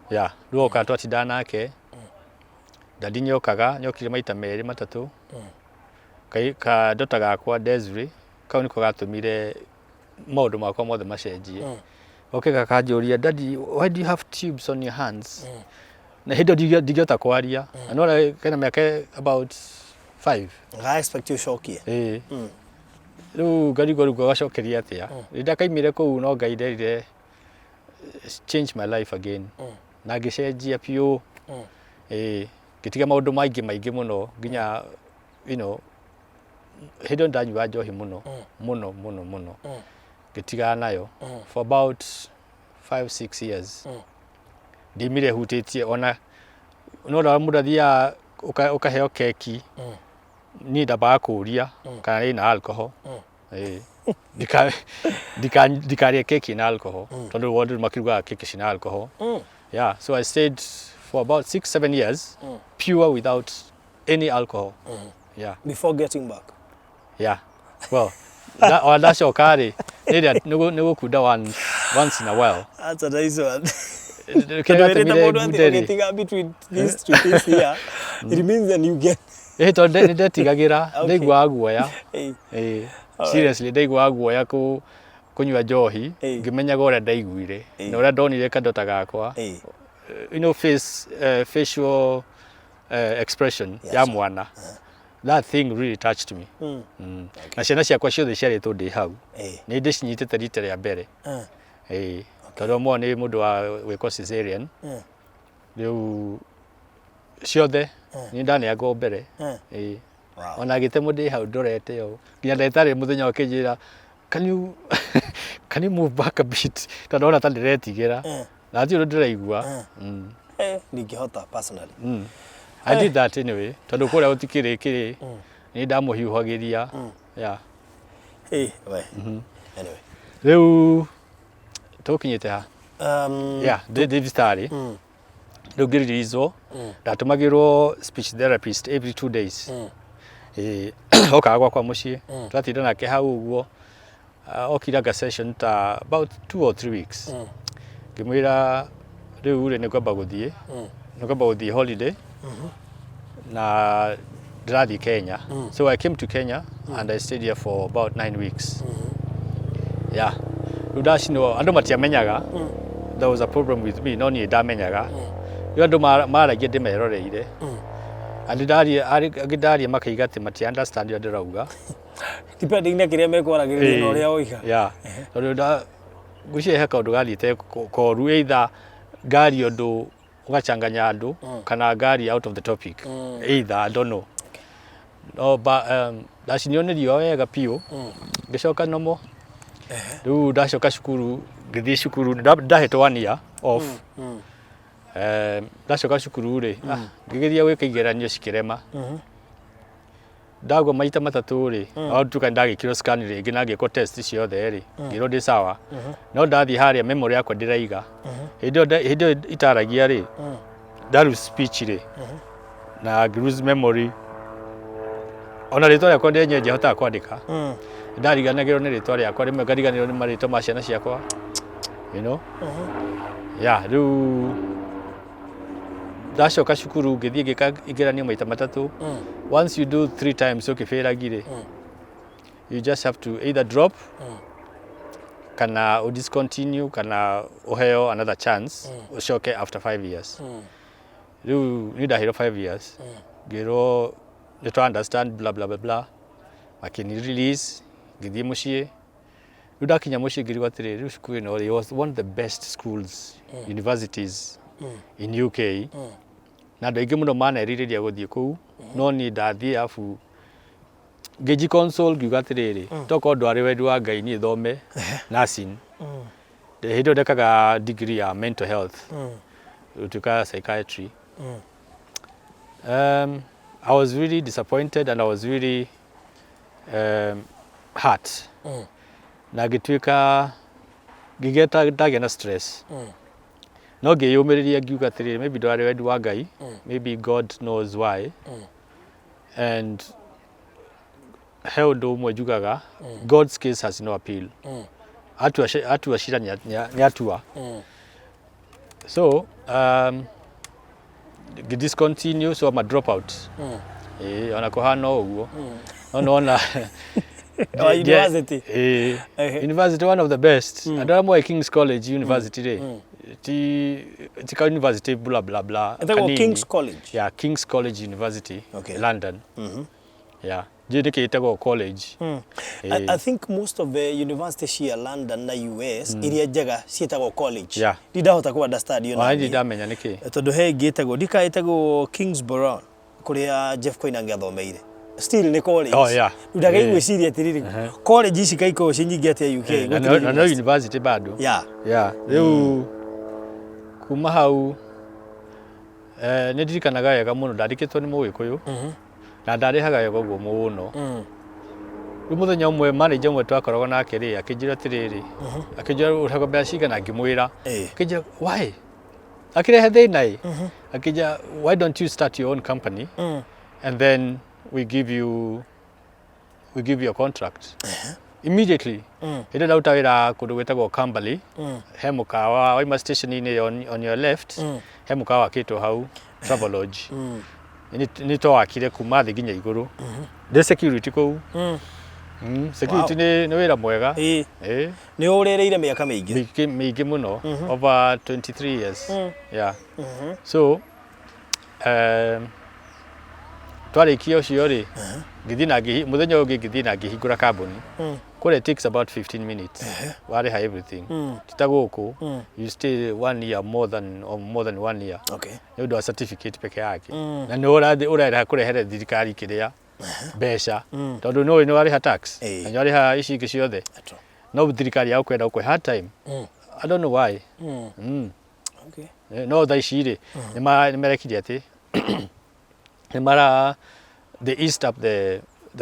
yeah ruoka twatinda nake dadi nyokire maita meri matatu ka dota gakwa Desiree kau niko gatumire maundu makwa mothe macenjie oke gakanjuria daddy why do you have tubes on your hands na hindo ndigiota kwaria anora kana miaka about 5 I expect you shocky riu ngarigo gacokeria atia ndakaimire kuu no Ngai nderire change my life again na ngicenjia piu gitiga maundu maingi muno nginya you know hindo ndanyua njohi muno gitiga nayo for about 5-6 years ndimire hutitie ona no muda thia ukaheo keki ni ndaba kuria kana ina alcohol dikaria keki na alcohol tondu wondu makiruga keki na alcohol yeah so I stayed for about 6-7 years pure without any alcohol yeah before getting back yeah well that's okay nego kuda once in a while that's a nice one between these two things here it means that you get ndetigagira ndaigua guoya seriously ndaigua guoya kunywa njohi ngimenyaga uria ndaiguire na uria ndonire kadota gakwa you know facial expression ya mwana that thing really touched me na ciana ciakwa ciothe ciaritwo ndi hau ni ndicinyitite rita ria mbere tondu mo ni mundu wa wiko cesarean riu ciothe ni ndaneagwo mbere ona gitemo ndi hau ndorete yo nginya ndetare muthenya ukinjira can you move back a bit tondu ona ta ndiretigira na ti undu ndiraigua ningihota personally I did that anyway tondu kuria utikiri ni ndamuhiuhagiria yeah anyway riu tukinyite ha yeah David Starry rugiririzwo ndatumagirwo speech therapist every 2 days okagwa kwa mucii twatinda nake hau uguo okiraga session ta about 2 or 3 weeks ngimwira riu ri ni kwamba guthie holiday na ndirathi Kenya so I came to Kenya and I stayed here for about 9 weeks yeah udashino andu matiamenyaga there was a problem with me no ni ndamenyaga andu maragia ndimeroreire and ndari makaiga ati mati understand you ndirauga depending na kiria mekwaragiria no ria oiga yeah tondu nda gucie heka undu gathiite koru either ngari undu ugachanganya andu kana ngari out of the topic either I don't know no but ndacinionerio wega piu ngicoka nomo riu ndacoka cukuru ngithii cukuru ndahetwo 1 year off ndacoka cukuru ri ngigeria gwika igeranio cikirema ndagwa maita matatu ri autuka ndagikirwo scan ringi na ngiko test ciothe ri ngiro ndi sawa no ndathi haria memory yakwa ndiraiga hindo itaragia ri ndaru speech ri na lose memory ona ritwa yakwa ndenye hota kwandika ndariganagirwo ni ritwa yakwa rimwe ngariganirwo ni marito ma ciana ciakwa you know yeah riu ndacoka cukuru ngithie ngika igeranio maita matatu once you do 3 times ukifiragire you just have to either drop kana discontinue kana uheo another chance ucoke after 5 years riu nindahiro 5 years ngiro ni to understand blah blah blah blah akini release ngithie mucii riu ndakinya mucii ngirigwa atiri riu cukuru no it was one of the best schools universities in UK na andu aingi muno maneririria guthie kuu no ni ndathie afu ngeji console ngiuga atiriri toko ndwari wendi wa Ngai ni thome nursing hindo ndekaga degree ya mental health utuka psychiatry I was really disappointed and I was really hurt na gituika ngigeta ndagia na stress no ngiyumiriria ngiuga atiriri maybe ndwari wendi wa Ngai maybe God knows why and heo ndo umwe njugaga God's case has no appeal atua shira ni atua so discontinue so I'm a dropout ona kohana uguo ona University. University one of the best. Adamo King's College University day. Tika University blah blah blah. King's College. Yeah, King's College University, London. Yeah. Itago College. I think most of the universities here London na US iria jaga cietagwo college. Yeah. Ndidahota ku understand you know. Why ndamenya niki? Tondu he gitagwo itagwo Kingsborough kuria Jeff Koinange athomeire. Still ni college. Oh yeah. Ndudaga igwiciria atiriri. College ici kaiko cinyingi atia UK. Na university bado. Yeah. Yeah. Riu kuma hau ndirikanaga wega muno ndarikitwo ni Mugikuyu. Na ndarihaga wega guo muno. Riu muthenya umwe manager umwe twakoragwo nake ri akinjira atiriri. Akinjira urago bia cigana ngimwira. Akinjira why? Akirehe thina akinjira why don't you start your own company and then we give you a contract immediately. Ida dauta wira kundu gwetagwo Camberley. He mukawa waima station ini on your left. He mukawa kitu hau Travelodge. Ni to akire kuma thi ginya iguru. The security kou. Security ni wira mwega. Ni urereire miaka mingi. Mingi muno over 23 years. Yeah. So twarikia ucio ri ngithina muthenya ungi ngithina ngihingura kambuni kule takes about 15 minutes wariha everything titaguku you stay 1 year more than 1 year you do a certificate peke yake na ni urathi kurehere thirikari kiria besha tondu no wariha tax na wariha ici ingi ciothe no thirikari ya kwenda ukwe hard time I don't know why no thaici ri ni merekirie ati Mara they eased up the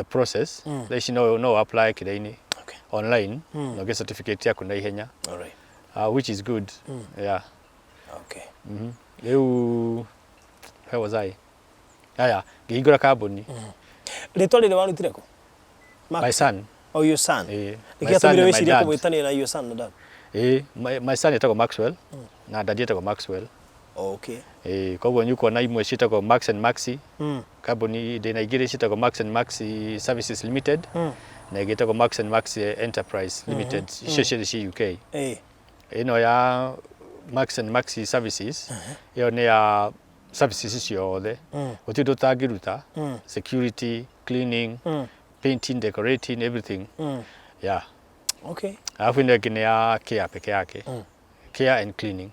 process. They should no apply kidaini online. No get certificate ya kuna ihenya. All right. Which is good. Yeah. Okay. Where was I? Yeah. Gihigura kambuni. Ritwa rire warutireko? My son. Oh, your son. Nikiatumire wiciria kumwitania na your son na dad. My son yetagwo Maxwell. Na dad yetagwo Maxwell. Okay. Koguo nyuko na imwe citagwo Max and Maxie. Kambuni ndina igiri citagwo Max and Maxie Services Limited. Na igitagwo Max and Maxie Enterprise Limited. Icio ci UK. Ino ya Max and Maxie Services. Iyo ni ya services ciothe. Gutindo tangiruta security, cleaning, painting, decorating, everything. Yeah. Okay. Alafu ndio kine ya care peke yake. Care and cleaning.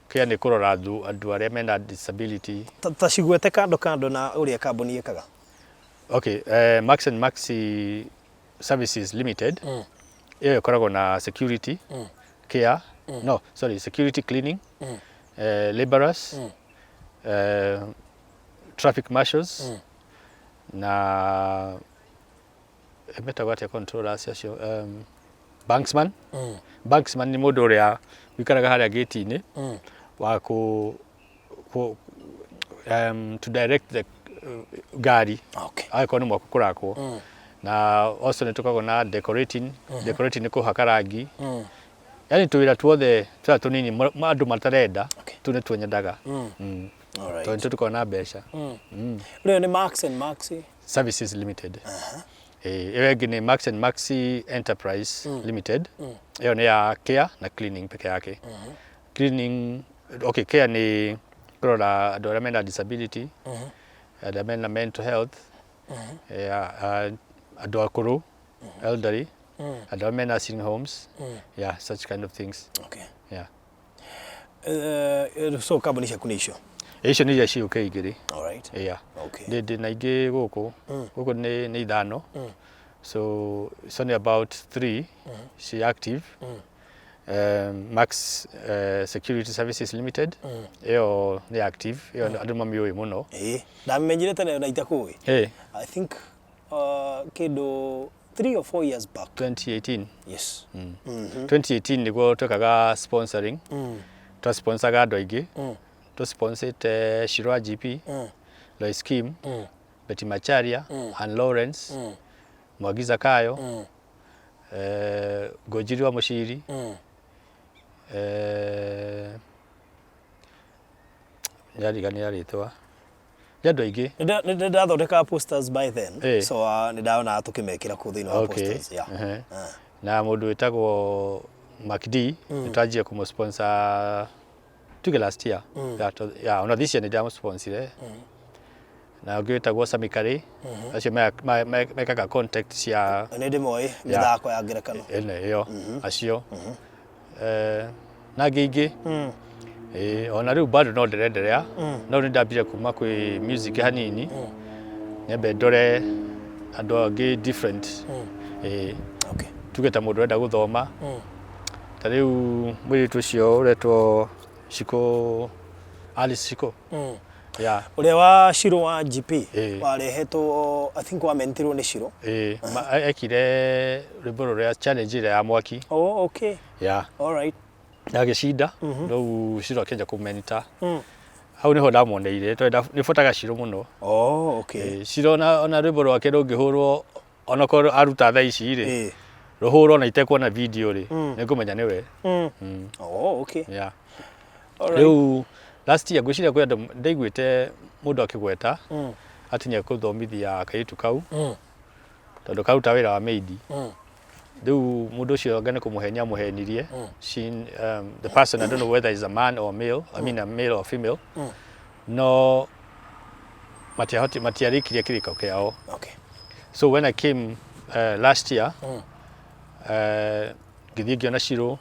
Kia ni kurora andu aria mena disability. Taciguete kando na uria kambuni yekaga. Okay, Max and Maxie Services Limited. Iyo ikoragwo na security, care, security, cleaning, laborers, traffic marshals, na metagwo atia controllers acio, banksman. Banksman ni mundu uria wikaraga haria gate-ini wa to direct the gari. Aiko ni mwako kurakwo. Na also nitukago na decorating ni kuhaka rangi. Yani tuwira tuothe twa tunini andu matarenda tune twenyedaga. Alright. Tondu tuko na besha. Leo ni Max and Maxie Services Limited. Iyo ni Max and Maxie Enterprise Limited. Iyo ni ya care na cleaning peke yake. Cleaning, okay, care ni kurora andu aria mena disability, andu mena mental health, andu akuru, elderly, andu mena nursing homes, yeah, such kind of things. Okay. Yeah. So kambuni ciaku ni icio? Icio ni cia UK igiri. All right. Yeah. Okay. Ndi na ingi guku ni ithano. So it's only about 3 she active. Max Security Services Limited. Iyo ni active. Iyo andu mamioi muno. Ndamenyire tene na itakui. I think kido 3 or 4 years back. 2018. Yes. 2018 niguo twekaga sponsoring. Twasponsaga andu aingi. Twasponsorite Shirwa GP, Lois Kim, Betty Macharia, Ann Lawrence, Mwagiza Kayo, Gojiri wa Mushiri, yari ritwa Jado igi. Nida thondeka posters by then. So nidaona tukimekira ku thini wa posters. Yeah. Na mundu wetagwo Maxie nitwajia kumusponsor tuge last year. Yeah, ona this year nida sponsor. Na gwetagwo Samikari. Acio mekaga contact cia nende moi mithako ya ngerekano. Yo acio. Na gigi. Ona riu bado no nderenderea no ndambire kuma kwi music hanini nyambe ndore andu angi different okay tugeta mundu renda guthoma ta riu mwiritu cio uretwo Alice Shiko yeah ule wa Shiro wa GP warehetwo I think wa mentirwo ni Shiro ekire riboro ria challenge ile ya mwaki. Oh okay yeah all right agishinda no Shiro akenja kumenita hau niho ndamoneire twenda nifotaga Shiro muno. Oh okay Shiro ona riboro wake ndungihurwo ona ko aruta tha ici ri ruhurwo na itekwona video ri ningumenya niwe. Oh okay yeah all right last year gwiciria kwenda ndaiguite mundu akigweta atinya kuthomithia kaitu kau tondu karuta wira wa maid riu mundu ucio ngane kumuhenia muhenirie the person I don't know whether is a man or male I mean a male or female no matiarikirie kiriko kiao. Okay so when I came last year githie ngiona Shiro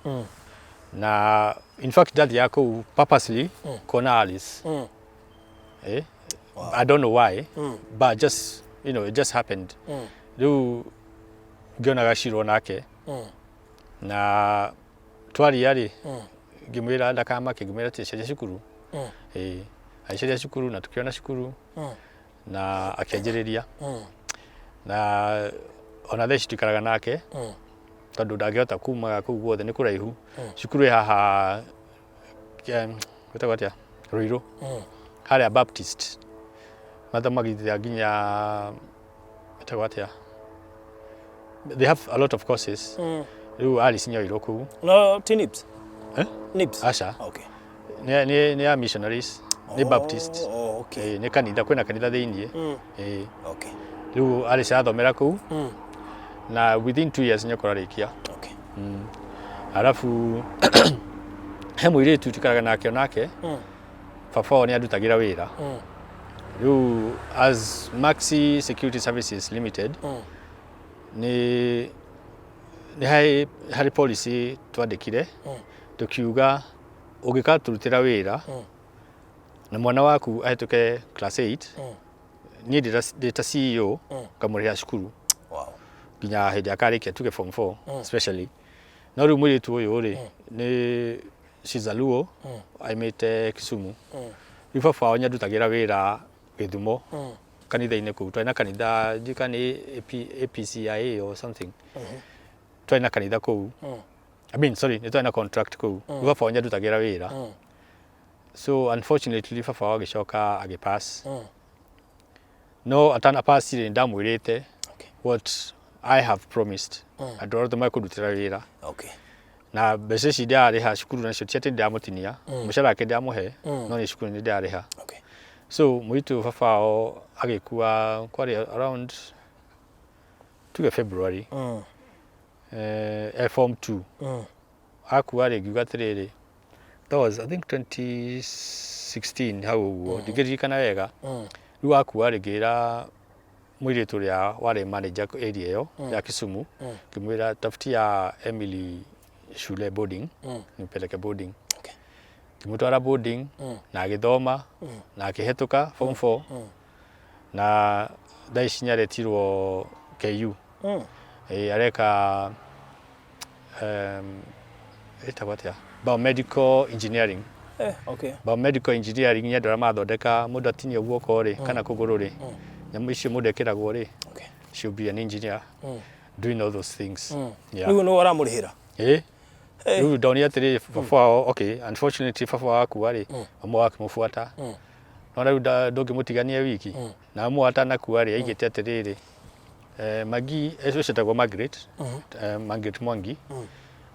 na in fact that yako purposely kona Alice wow. I don't know why but just you know it just happened riu ngiona Shiro nake na twari yari ngimwira ndakamake ngimwira tia cukuru aisharia cukuru na tukiona cukuru na akianjiriria na ona theci tukaraga nake tondu ndangihota kumaga kuu guothe ni kuraihu cukuru haha gutagwatia Ruiru haria Baptist mathomagithia nginya gutagwatia they have a lot of courses riu Alice nyoirwo kuu no tinips nips asha okay ni ya missionaries ni Baptist okay ni kanitha kwina kanitha thiini okay riu Alice athomera kuu na within 2 years nyakora rikia. Okay alafu he mwiritu tukaraga nake onake baba ni adutagira wira riu as Maxie Security Services Limited ni hari policy twandikire tukiuga ugika turutira wira na mwana waku ahituke class 8 ni data CEO kamuriha cukuru ginya hindi akarikia tuge form 4 especially no riu mwiritu uyu ri ni Shizaluo aimite Kisumu riu baba onya ndutagira wira Githumo kanitha-ini kuu twaina kanitha jikani APCIA or something twaina kanitha kuu I mean sorry ni twaina contract kuu baba onya ndutagira wira so unfortunately baba wagicoka agipass no atana pass ri ndamwirite what I have promised adoro thoma kudutira wira. Okay na mbeca ici ndiariha cukuru nacio tiati ndamutinia mucara wake ndiamuhe no ni cukuru ni ndiariha. Okay so mwitu babao agikua kwari around tuge February form 2 akua rigiuga tiriri that was I think 2016 hau uguo ndigirikana wega riu akua rigira mwiritu ria wari manager area yo ya Kisumu kimwira tafutia Emily shule boarding nipeleke boarding. Okay kimutwara boarding na agithoma na akihetuka form 4 na thaici nyaretirwo KU areka etagwatia biomedical engineering. Okay biomedical engineering ni andora mathondeka mundu atinia guoko ri kana kuguru ri nyamu icio mundu ekiragwo ri she'll be an engineer doing all those things. Yeah riu no waramurihira riu ndoni atiri baba okay unfortunately baba waku ri mama wake mufuata no riu ndungimutigania wiki na mama atanakuwa ri aigite atiriri Magi cetagwo Margaret Margaret Mwangi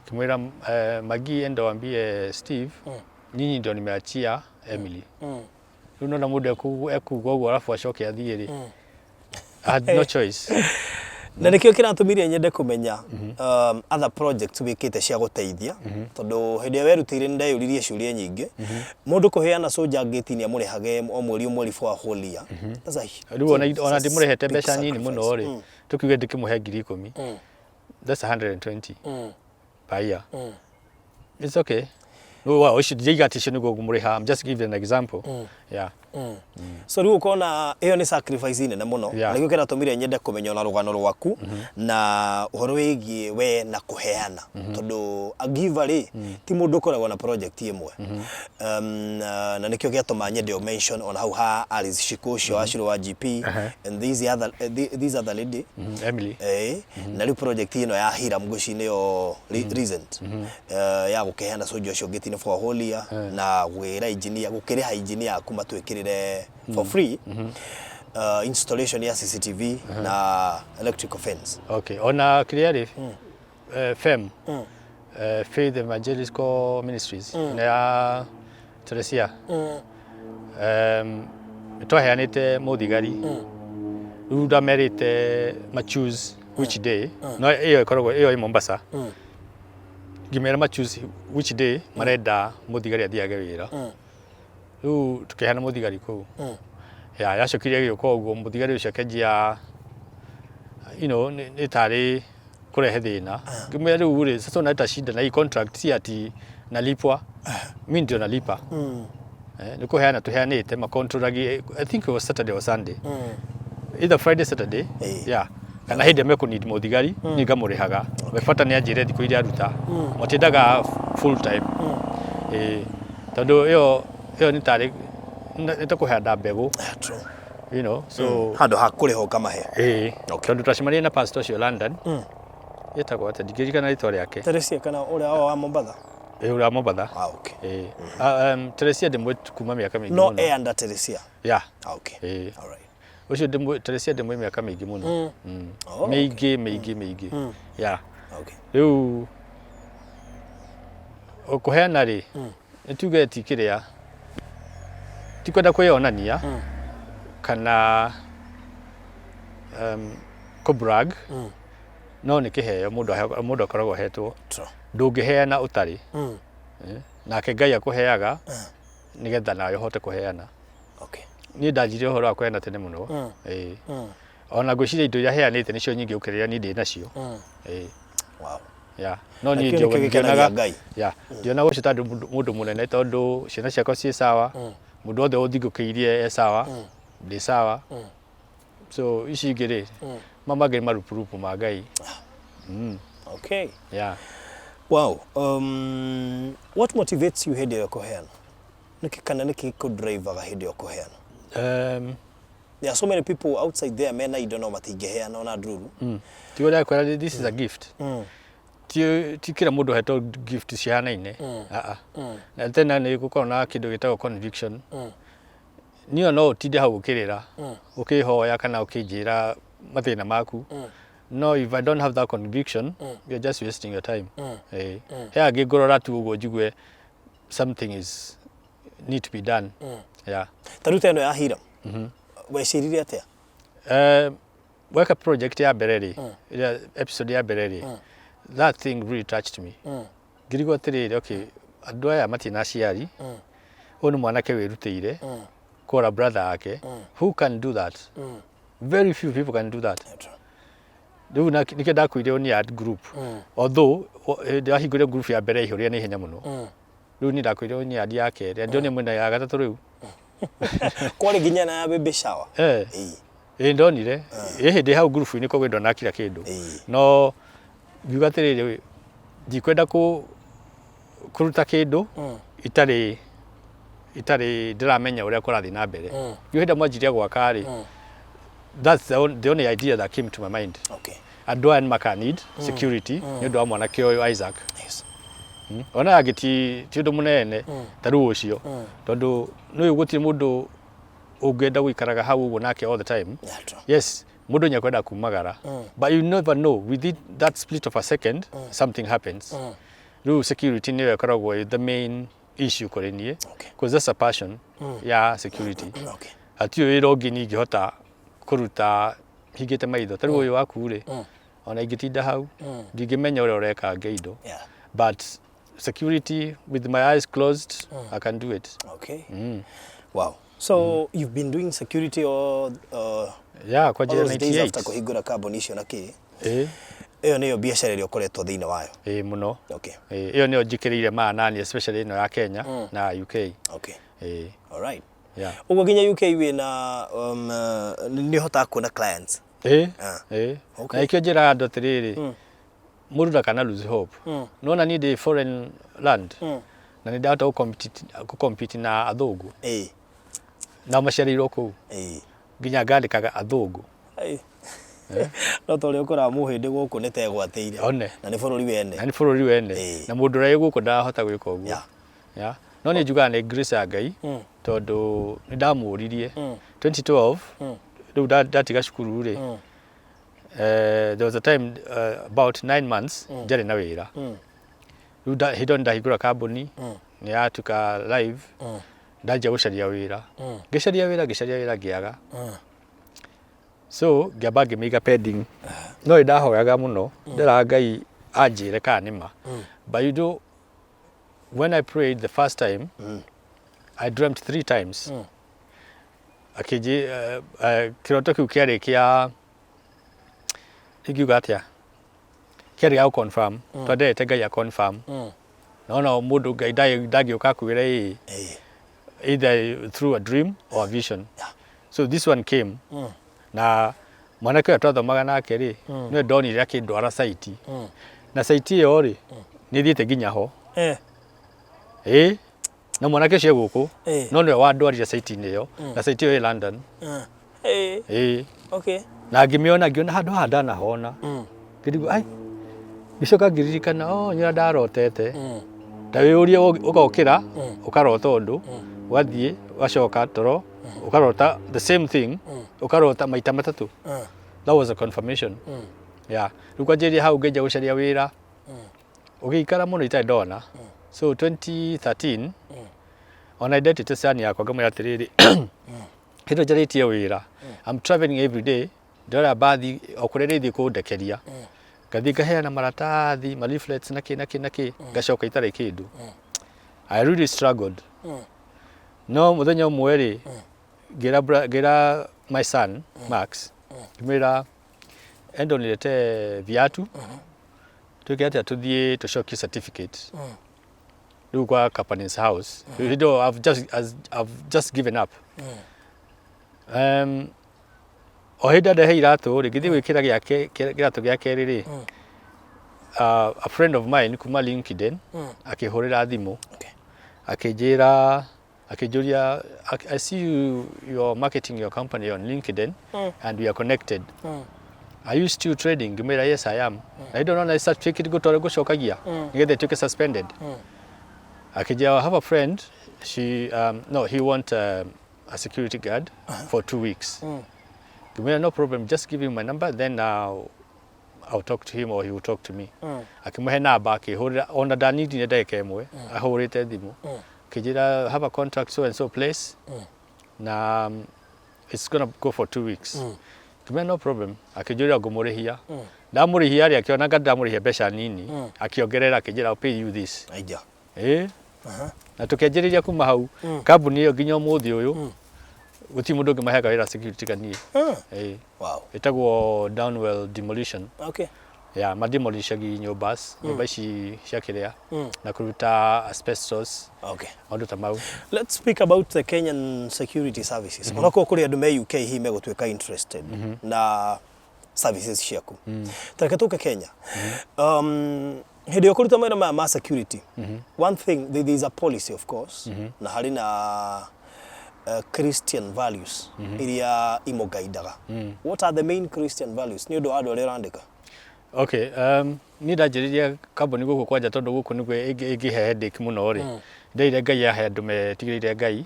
kimwira Magi endo ambie Steve nyinyi ndio nimeachia Emily Unaona muda ekuga uguo alafu acoke athie ri. I had no choice. Na nikio kiratumirie nyende kumenya other projects wikite cia guteithia tondu hindi werutire ndeyuririe ciuria nyingi mundu kuheana soja ngeti ni amurehage o mweri for a whole year. Riu ona ndimurehete mbeca nyini muno ri tukiuge ndikimuhe 10,000. That's 120 per year. It's okay. No, wow, we should I'm just giving an example. Yeah. So riu ukona iyo ni sacrifice ine na muno. Nigio kiratumire nyende kumenya na rugano rwaku na uhoro wigie we na kuheana tondu a giver ri ti mundu koragwo na project imwe. Na nikio giatuma nyende mention on how Alice Shikosho ashiro wa GP and these other lady Emily. Na riu project ino ya HIRAM gucine yo recent ya gukeheana sojo cio getine for a whole year na gwira engineer gukiriha engineer kuma twikirire for free installation ya CCTV na electrical fence. Okay, ona creative FEM Faith Evangelical Ministries na Teresia twaheanite muthigari riu ndamerite choose which day no iyo ikoragwo iyo i Mombasa ngimera choose which day marenda muthigari athiage wira riu tukiheana muthigari kuu yacokirie giuka uguo muthigari ucio kenjia ni tari kurehe thina ngimera riu ri sasa unaita shida na hii contract si ati nalipwa mimi ndio nalipa ni kuheana tuheanite ma contract I think it was Saturday or Sunday either Friday Saturday kana hindi me kunid muthigari ni ngamurihaga wefata ni ajire thiku iria aruta mutindaga full time tondu iyo ni tari nitakuhanda mbegu so hando hakuriho kama he tondu twacemania na pastor cio London yetagwo ati ndigirikana ritwa riake Teresia kana uria wa Mombasa uria Mombasa okay Teresia ndimwe kuma miaka mingi no under Teresia okay all right ucio Teresia ndimwe miaka mingi muno mingi okay riu okuheana ri nituge tikiria tikwenda kwionania kana kubrag no ni kiheo mundu akoragwo hetwo ndungiheana utari nake Ngai akuheaga nigetha nayo hote kuheana ni ndajire uhoro wa kuheana tene muno ona ngwiciria indo iria heanite nicio nyingi ukirira ni ndi nacio no ni ndionaga ndiona gucio tandu mundu munene tondu ciana ciakwa ci sawa mundu othe uthigukiirie sawa ndi sawa so ici ingiri mama Ngai marupurupu ma Ngai okay wow what motivates you hindi ya kuheana niki could drive aga hindi ya kuheana there are so many people outside there mena indo no matingeheana ona nduru tigoda kwera this is a gift ti kila mundu heto gift ciahanaine na tena ni gukorwo na kindu gitagwo conviction niyo no utinde hau ukirira ukihoya kana ukijira mathina maku no if I don't have that conviction you're just wasting your time here ngigorora tu uguo njigwe something is need to be done taruta eno ya HIRAM weciririe atia weka project ya bereri episode ya bereri that thing really touched me ngirigwo atiriri okay andu aya matina ciari onu mwanake wirutire kora brother yake who can do that very few people can do that riu nikenda kwire ni ad group although ndahingure group ya mbere ihuria ni hinya muno riu ni ndakwire ni ad yake ndio ni mwena ya gatatu riu kwari ginya na baby shower ndonire hindi hau group ni kogwe ndona kila kindu no bigatirire ndikwenda kuruta kindu itari ndiramenya uria kurathi na mbere yuhinda mwanjiria gwaka ri that's the only idea that came to my mind andu aya maka need security ni ndu wa mwanake uyu Isaac ona agiti ti undu munene taru ucio tondu no guti mundu ungenda guikaraga hau uguo nake all the time yes mundu nyakwenda kumagara but you never know within that split of a second something happens riu security ni ikoragwo the main issue kuri nie Okay. because that's a passion ya security Okay. atio wira ungi ningihota kuruta higite maitho tari uyu waku ri ona ingitinda hau ndingimenya uria ureka ngeindo but security with my eyes closed I can do it. Okay. Wow. So you've been doing security or yeah kwa jira 98 after kuhingura carbon issue na ki iyo niyo biashara ĩrĩa ũkoretwo thĩinĩ wayo muno. Okay. Iyo niyo njikirire nani especially ino ya Kenya na UK. Okay. All right. Yeah. Ugo nginya UK wina ni hota kuona clients. Okay. Na ikio njira andu atiriri mundu ndakana lose hope. Nona ni the foreign land na ni ndahota gucompete na athungu na maciarirwo kuu nginya ngandikaga athungu no tole ukora muhindi guku nitegwateire na ni bururi wene na mundu rai guku ndahota gwika uguo no ni njugaga ni grace ya Ngai tondu ni ndamuririe 2012 riu ndatiga cukuru ri there was a time about 9 months njari na wira riu hindo ndahingura kambuni ni yatuka live ndajia gucaria wira ngicaria wira ngiaga so ngiamba ngimiga pending no ndahoyaga muno ndera Ngai anjire kana nima but you know when I prayed the first time I dreamt 3 times akiji kiroto kiu kiari kia igiuga atia kiari au confirm twendete Ngai ya confirm no mundu Ngai ndagiuka kwira either through a dream or a vision so this one came na mwanake twathomaga nake ri niwe ndonire akindwara site na site iyo ri ni thiete nginya ho na mwanake cio guku no niwe wandwarire site ini iyo na site iyo London okay na ngimiona handu handa na hona ngidigo ai gicoka ngiririkana nyira ndarotete ndawiurie ugokira ukarota undu wathie wacoka toro ukarota the same thing ukarota maita matatu that was a confirmation yeah rukwajeria hau ngeja gucaria wira ugikara muno itai ndona so 2013 on identity sani yakwa ngamira atiriri hindo njaritie wira I'm traveling every day ndora bathi okurere thi kundekeria ngathi ngaheana maratathi ma leaflets naki ngacoka itare kindu I really struggled no muthenya umwe ri gira my son Max kimira endo nilete viatu tukiatia tuthie tucokie certificate riu kwa company's house you know I've just given up ohinda ndehe iratu ri ngithi gwikira giratu giake riri a friend of mine kuma LinkedIn akihurira thimu akijira akijuria I see you're marketing your company on LinkedIn and we are connected are you still trading ngimira yes I am I don't know na certificate gutore gucokagia ngethe tuke suspended akijia I have a friend she he want a security guard for 2 weeks ngimira no problem just give him my number then I'll talk to him or he will talk to me akimuhe namba akihurira ona danidi ne ndeka imwe ahurite thimu kijira have a contract so and so place na it's going to go for 2 weeks kimena no problem akijura ngumurihia ndamurihia ri akiona ndamurihia besha nini akiongerera kijira I'll pay you this aija na tukianjiriria kuma hau kambuni iyo nginya umuthi uyu guti mundu ngimahega wira security kanie wow itagwo downwell demolition okay yeah mademolishaga nyumba ici ciakiria na kuruta asbestos ondu tamau. Let's speak about the Kenyan security services. Onako kuri andu me UK hi megutweka interested na services ciaku tarikatuka Kenya hindi okuruta mara ma security one thing there is a policy of course na hari na Christian values iria imogaidaga what are the main Christian values ni undu adu randika okay ni ndajiriria kambuni guku kwanja tondu guku nigwe igihe headache muno ri ndeire Ngai ya andu metigirire Ngai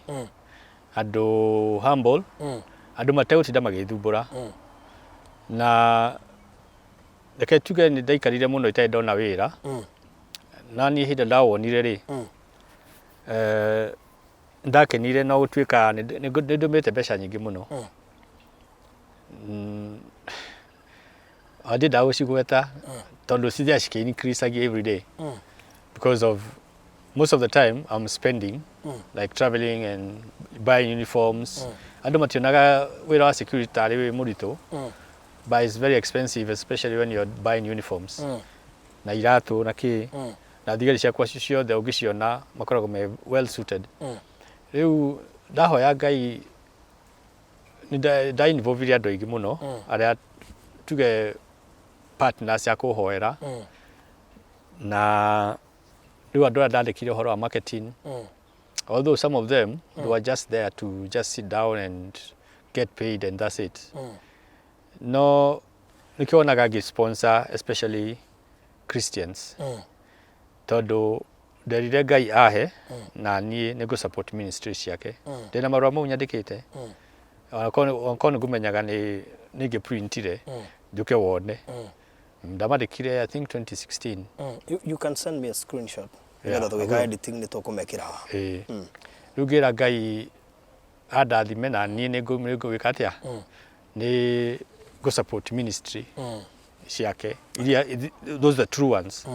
andu humble andu mateutinda magithumbura na reke tuge ni ndaikarire muno itai ndona wira na ni hinda ndawonire ri ndakenire no gutwika nä ndå te mbeca nyingä må no andä ndagå cigweta tondå cithia cikä increasagia every day because of most of the time I'm spending like traveling and buying uniforms andå mationaga wä ra wa security tarä wä må ritå but it's very expensive especially when you're buying uniforms na iratå na kä na thigari ciakwa ciothe å ngä ciona makoragwo me well suited rä u ndahoya Ngai nä involvire andå aingä må no arä a tuge partners ya kå hoera na rä u andå arä a ndandäkire å horo wa marketing although some of them they were just there to just sit down and get paid and that's it no nä kä onaga ngä sponsor especially Christians tondå nderire Ngai ahe na niä nä ngå support ministry ciake ndä na marå mau nyandä te onakorwo nä ngå menyaga nä ngä printire njå wone ndamandä kire I think 2016 you can send me a screenshot ngetha tå gä ka editing nä tå kå mekä ra rä u ngä ra Ngai andathime na niä nä ngå gä ka atä a nä ngå support ministry ciake iria those the true ones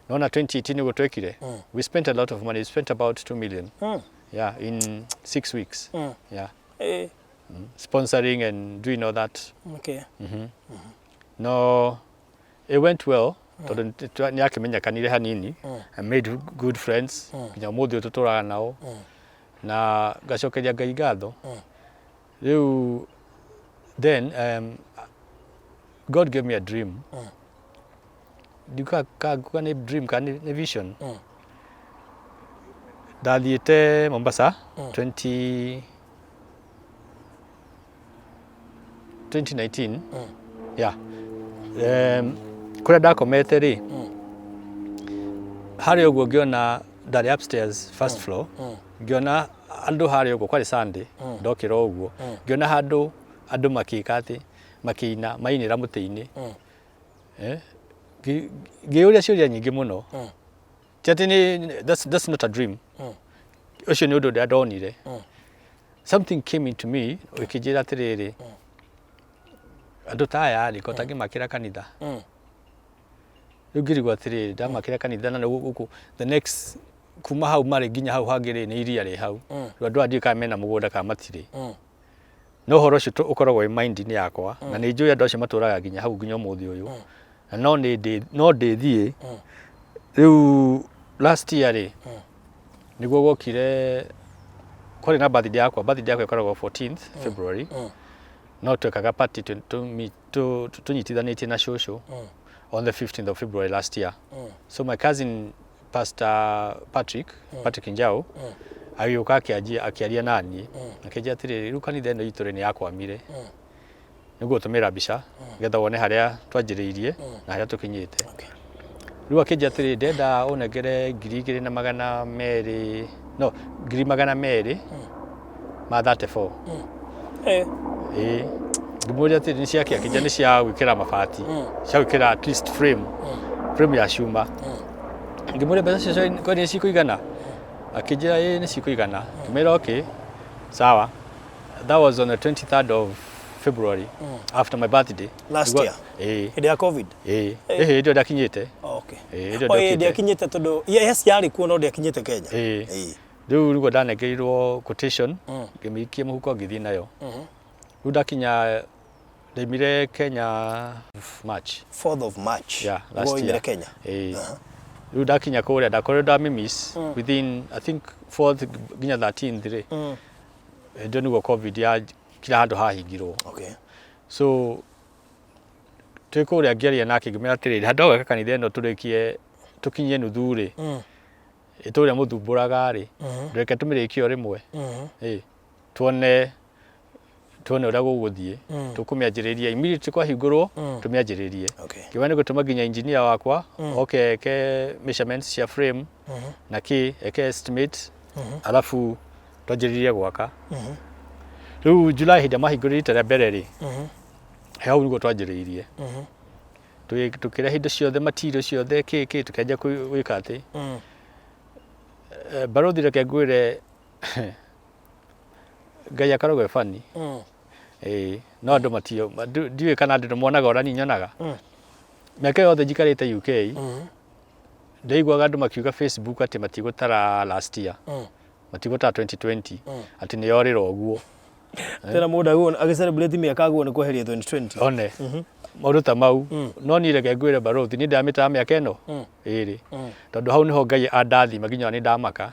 nona 2018 nä gå twekire we spent a lot of money we spent about 2 million yeah in 6 weeks yeah sponsoring and doing all that okay no it went well tondå nä akä menyekanire hanini I made good friends nginya må thä å tå tå raga nao na ngacokeria Ngai ngatho rä u then God gave me a dream ndikuga nä dream kana nä vision ndathiä te Mombasa 2019 yeah kå rä a ndakomete rä harä å guo ngä ona ndarä upstairs first floor ngä ona andå harä å guo kwarä Sunday ndokä ra å guo ngä ona handå andå makä ka atä makä ina mainä ra må tä-inä ngä å ria ciå nyingä må no that's not a dream å cio nä å ndå ndä ndonire something came into me å kä njä ra atä rä rä andå ta aya rä kotangä makä ra kanitha rä u ngä rigwo atä rä ndamakä ra kanitha na gå the next kuma hau marä nginya hau hangä rä nä iria rä hau rä andå andiä kana mena må gå nda kana matirä no horo å cio å koragwo mind-inä yakwa na nä njå andå acio matå raga nginya hau nginya å må thä å yå na no ndä thiä rä u last year rä nä guo gokire kwarä na birthday yakwa ĩkoragwo 14th February no twekaga party tå nyitithanä tie na cåcå on the 15th of February last year so my cousin Pastor Patrick Njau agä å ka akä aria naniä akä atä rä rä u kanitha ä no itå rä nä yakwamire nä guo tå mä ra mbica getha wone harä a twanjä rä irie na harä a tå kinyä te rä u akä atä rä ndenda å nengere 2,200 no 200 ma 34 ngä må ria atä rä nä ciakä akä nä cia gwä kä ra mabati cia gwä kä ra at least frame ya cuma ngä må ria mbeca cio nä cikå igana akä njä ra nä cikå igana ngä mä ra okay sawa that was on the 23rd of February after my birthday last year hĩndĩ ya covid hĩndĩ ĩyo ndakinyĩte ndiakinyĩte tondũ yes yarĩ kuo no ndiakinyĩte Kenya rĩu nĩguo ndanengeirwo quotation ngĩmĩikia mũhuko ngĩthiĩ nayo rĩu ndakinya ndaimire Kenya March 4th of March last year Kenya rĩu ndakinya kũrĩa ndakorirwo ndamĩmiss within I think 4th nginya 13th rĩ hĩndĩ nĩguo covid ya kila handå hahingirwo so twä kå rä a ngä aria nake ngä mera atä rä handå gwaka kanitha ä no tå kinyie nuthu rä ä tå rä a må thumbå raga rä reke tå mä rä kie o rä mwe tuone å rä a gå gå thiä tå kå mä anjä rä ria immediately kwahingå rwo tå mä anjä rä rie kä wa nä gå tå ma nginya engineer wakwa oke eke measurements cia frame na kä eke estimate alafu twanjä rä rie gwaka rä u July hĩndĩ mahingå rä rita rĩa mbere rĩ hau nĩguo twanjä rä irie tå kä rehe indo ciothe material ciothe kä tå kä anjia gwä ka atä barothi reke ngwire Ngai akarogwe funny. No andu matio ndiwe kana andu monaga ora ni nyonaga. Miaka yothe njikarite UK. Ndaiguaga andu makiuga Facebook ati matigutara last year. Matigutara 2020 ati ni yorira oguo. Tena muda guo agicelebrate miaka guo ni kweheria 2020. One. Maundu ta mau no ni reke ngwire barothi ni ndamita miaka eno iri tondu hau niho Ngai andathi maginya ni ndamaka.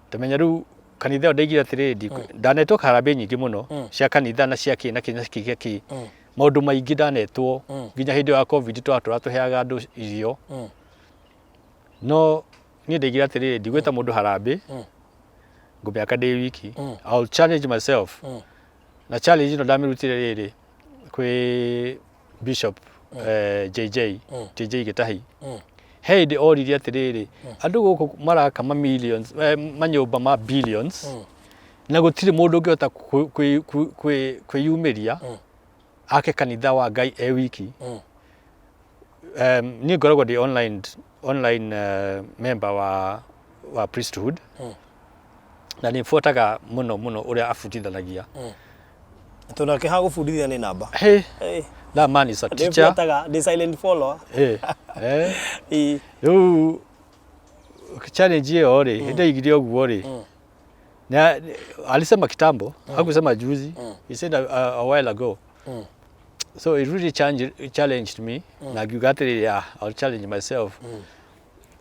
Tumenya riu kanitha ndaigira atiriri ndanetwo harambe nyingi muno cia kanitha na cia ki na ki maundu maingi ndanetwo nginya hindi ya covid twatuheaga andu irio no ni ndaigira atiriri ndigwita mundu harambe ngumiaka ndi wiki I'll challenge myself na challenge no ndamirutire riri kwi Bishop JJ Gitahi hey the oriria atiriri andu guku maraka ma millions manyumba ma billions na gutire mundu ungiota kwiyumiria ake kanitha wa Ngai wiki ni ngoragwo ndi online member wa priesthood na ni fuataga muno uria afundithanagia tuna ke ha gufundithia ni namba hey that man is a teacher the silent follower you challenge hiyo ri ndio oguo ri na alisema kitambo hakusema juzi he said a while ago so it really challenged me na gigatiri I'll challenge myself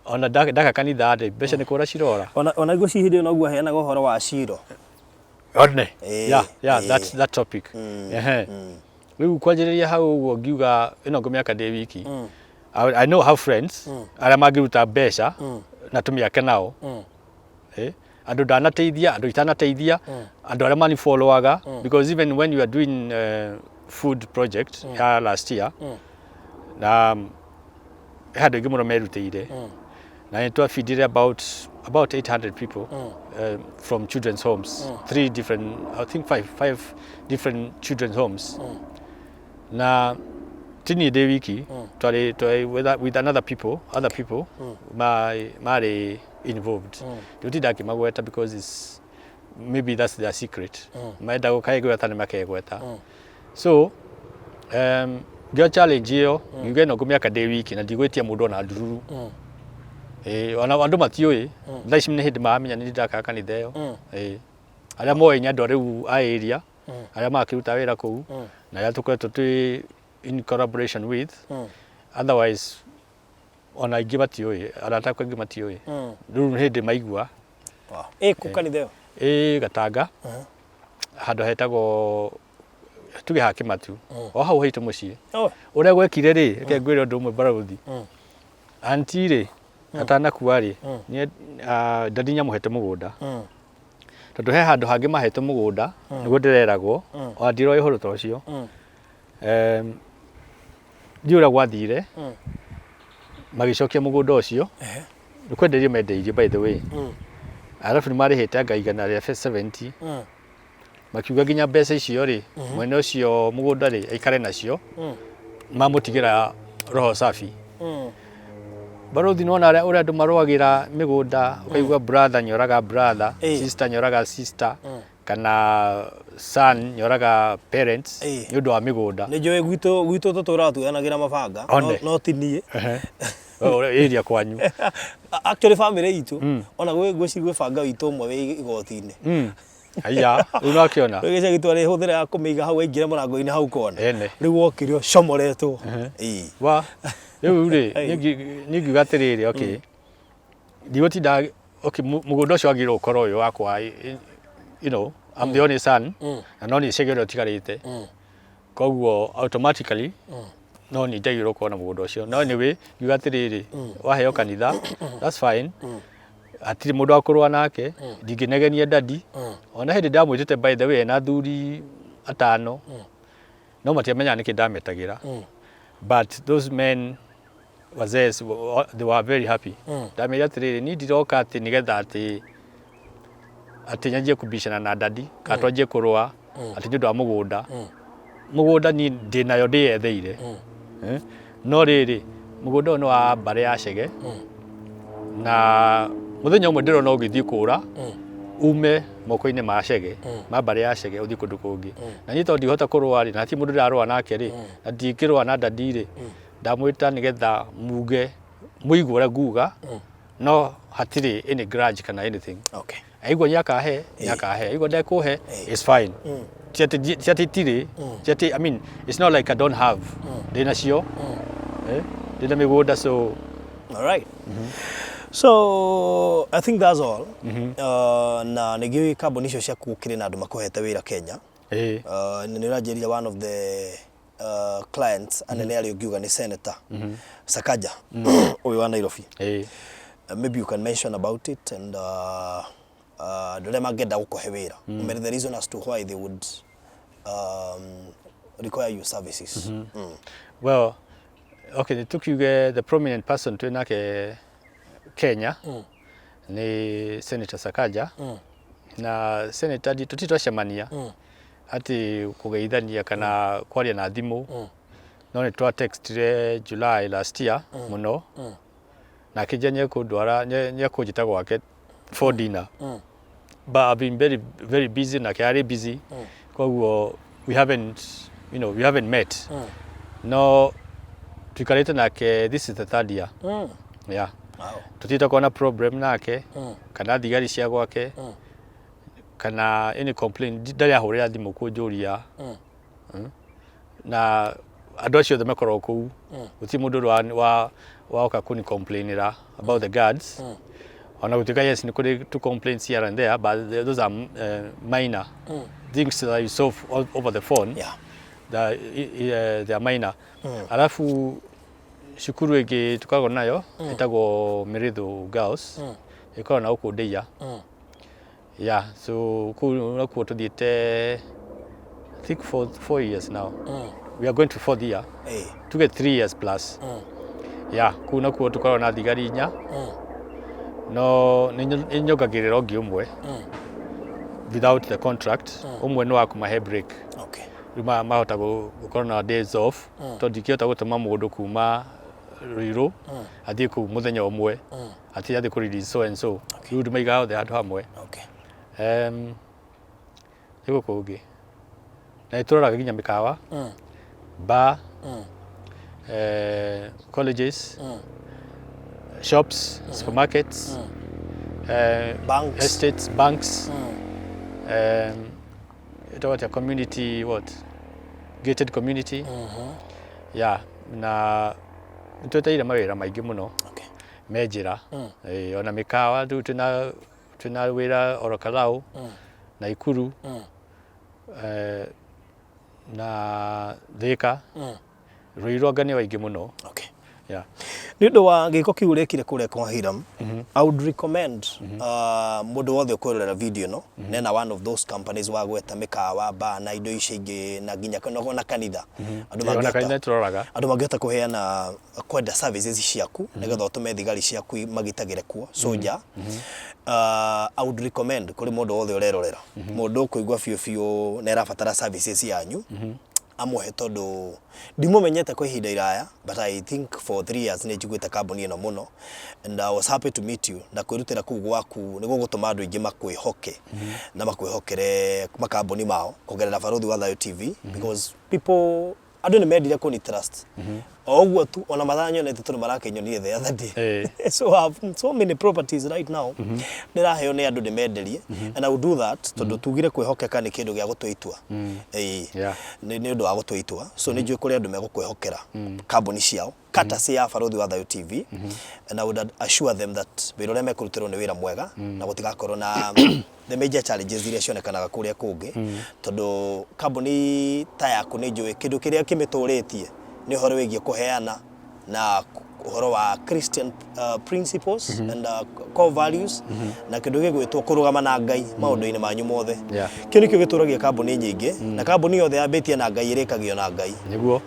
ona daka kanitha ade besha ni kora shirora ona go cihinde no guo heana gohoro wa shiro one yeah that topic riu kwanjiriria hau uguo ngiuga ino ngumiaka ndi wiki I know how friends aria magiruta besha na tumiake nao andu ndanateithia andu itanateithia andu aria mani followaga because even when you are doing food project last year na had a muno merutire na into feedire about 800 people from children's homes 3 different I think 5 different children's homes na tini de wiki with other people mari involved tutidaki magweta because it's maybe that's their secret maenda gukaigweta ni makegweta so gyo challenge hiyo ngeno gumiaka de wiki na ndigwetia mundu na ndururu ona andu matioi thaici ni hindi maamenya ni ndaka kanitha iyo aria moe nya ndore a area aria makiruta wira kuu na ya tukwetwo twi in collaboration with otherwise ona ingi matioi arata kwa ingi matioi riu hindi maigua ku kanitha Gatanga handu hetagwo tuge ha Kimatu o hau haitu mucii uria gwekire ri reke ngwire undu umwe barothi anti ri atana kuari ni ndadinya muhete mugunda tondu he handu hangi mahete mugunda niguo ndireragwo o ndiro ihuru ta ucio ndiura gwathire magicokia mugunda ucio nikwenderio mendeirie by the way arafu ni marihete ngaigana ria 70 makiuga nginya mbeca icio ri mwene ucio mugunda ri aikare nacio mamutigira roho safi barothi nona uria andu marwagira migunda ukaigua brother nyoraga brother sister nyoraga sister kana son nyoraga parents ni undu wa migunda ni joe gwitu tutura tuyanagira mabanga no tinie area kwanyu actually family itu ona gweci gwibanga witu mwe wi igotini aya unakiona wegeca gitware huthira ya kumiga hau aingira murango-ini hau kone riu wokirio comoretwo wa riu ri ningiuga atiriri okay ndigotinda okay mugunda ucio agirwo ukorwo uyu wakwa you know I'm the only son na no ni cegero tigarite koguo automatically no ni ndagirwo kuona mugunda ucio no anyway ngiuga atiriri waheo kanitha that's fine atiri mundu akurwa nake ndinginegenia dadi ona hindi ndamwitite by the way na thuri atano no matiamenya niki ndametagira but those men wazes they were very happy ndamenya atiriri ni ndiroka ati nigetha ati nyanjie kubishana na dadi katwanjie kurwa ati ndu wa mugunda ni ndinayo ndietheire no riri mugunda no wa bare ya cege na muthenya umwe ndirona ugithii kura ume moko-inĩ ma Chege ma mbari ya Chege uthii kundu kungi na niĩ tondũ ndihota kũrũa rĩ na ti mũndũ ndarũa nake rĩ na ndingĩrũa na dadi rĩ ndamwĩta nĩgetha muge mũigua ũrĩa nguga no hatirĩ any grudge kana anything. Okay. Aigua nyakahe aigua ndekũhe is fine. Tiatĩ I mean it's not like I don't have ndĩna cio ndĩna mĩgũnda so all right. So I think that's all. Na nĩgĩũĩ kambuni icio ciaku kĩrĩ na andũ makũhete wĩra Kenya. Nĩ ũranjĩrire one of the clients anene arĩa ũngiuga nĩ Senator Sakaja ũyũ wa Nairobi. Maybe you can mention about it and ndũrĩa mangĩenda gũkũhe wĩra. Maybe the reason as to why they would require your services. Well, okay, the prominent person twĩnake Kenya ni Senator Sakaja na Senator tutitwacemania ati kugeithania kana kwaria na thimu no ni twa textire July last year muno na kijanye kundwara nyekujita gwake for dinner but I've been very busy na kiari busy kwa we haven't met no tukarete nake this is the third year. Yeah. Wow. Tutita kuona problem nake kana thigari cia gwake kana any complaint ndari ahurira thimu kunjuria na andu acio themekoro kuu guti mundu wa oka kuni complainera about the guards ona gutika yes ni kuri two complaints here and there but those are minor things that you solve over the phone. Yeah. They are minor. Alafu shukuru ege tukago nayo itago Meritho Girls iko na uko Deya. Yeah, so ku tuthiete I think for 4 years now. We are going to 4th year. To get 3 years plus. Yeah, kuna ku tukago na thigari nya no ninyogagirira ongi umwe without the contract umwe no akumahe break. Okay. Rima mahota gukorwo na days off to ndikihota gutuma mundu kuma Ruiru athie ku muthenya umwe ati athie ku release so and so riu ndimaiga othe andu hamwe. Okay. Ego kugi na ituraga ginya mikawa bar colleges shops supermarkets Banks. estates banks what a community gated community. Yeah, na tuteire mawira maingi muno mejira ona mikawa ndu tuna wira Orokalau na Ikuru na Thika Ruiru ngani waingi muno. Okay. Yeah. Nindo wa giko kiu rekire kure kwa HIRAM, I would recommend mundu wothe ukorera video no nena one of those companies wa gweta mikawa ba na indo ici ingi na ginya na kanitha andu mangeta kuheana kwenda services ciaku nigetha utume thigari ciaku magitagire kuo soja. I would recommend kuri mundu wothe urerorera mundu kuigwa fiu na erabatara services yanyu amuhe tondu ndimumenyete kwa ihinda iraya but I think for 3 years ni njiguite kambuni ino muno and I was happy to meet you na kwirutira kuu gwaku niguo gutuma andu ingi makwihoke na makwihokere makambuni mao kugerera Baruthi wa Thayo TV because people andu ni mendire kuni trust oguo tu ona mathanyo nete tunu marakenyonie the other day. So I have so many properties right now ndiraheo ni andu nimenderie and I will do that tondu tugire kwihokeka ni kindu gia gutwitua ni undu wa gutwitua so ni njui kuri andu megukwihokera kambuni ciao courtesy ya Baruthi wa Thayo TV and I would assure them that wirore mekurutirwo ni wira mwega na gutigakorwo na the major challenges iria cionekanaga kuria kungi tondu kambuni ta yaku ni njui kindu kiria kimituritie ni horo wigie kuheana na uhoro wa Christian principles and core values na kindu gigwitwo kurugama na Ngai maundu-ini manyu mothe. Kio nikio gituragia kambuni nyingi na kambuni yothe yambitie na Ngai irikagio na Ngai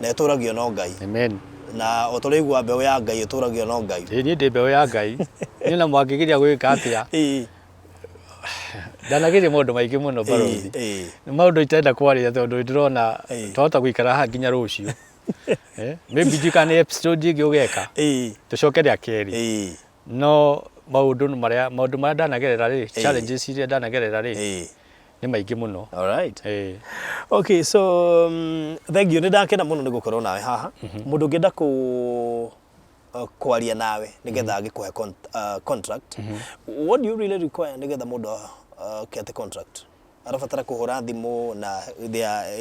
na ituragio no Ngai. Amen. Na otoreigua mbeu ya Ngai ituragio no Ngai. Ni ndi mbeu ya Ngai ni na mwagigiria gwika atia ndanagirie maundu maingi muno Baruthi maundu itenda kwaria tondu ndirona twahota guikara ha nginya rucio. Maybe you can episode igi ugeka tucoke ria keri no maundu maria ndanagerera ri challenges iria ndanagerera ri ni maingĩ mũno. All right. Okay, so thank you. Nĩndakena mũno nĩ gũkorwo nawe haha. Mũndũ ũngĩenda kwaria nawe nĩgetha agĩkũhe contract. What do you really require nĩgetha mũndũ akĩate contract? Arabatara kũhũra thimũ na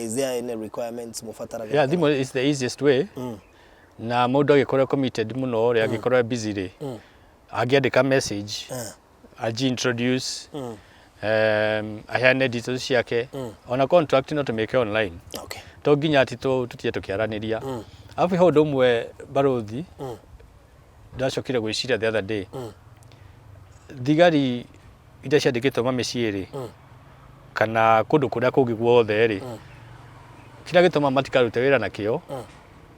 is there any requirements mũbataraga? Yeah, thimũ is the easiest way. Na mũndũ agĩkorwo committed mũno ri agĩkorwo busy ri. Angĩandĩka message, introduce aheane details ciake. Ona contract no tũmĩke online. Okay. To nginya ati tũtie tũkĩaranĩria. Alafu he ũndũ ũmwe barothi ndacokire gwĩciria the other day. Thigari iria ciandĩkĩtwo mamĩciĩ ri kana kũndũ kũrĩa kũngĩ guothe ri kĩrĩa gĩtũma matikarute wĩra na kĩo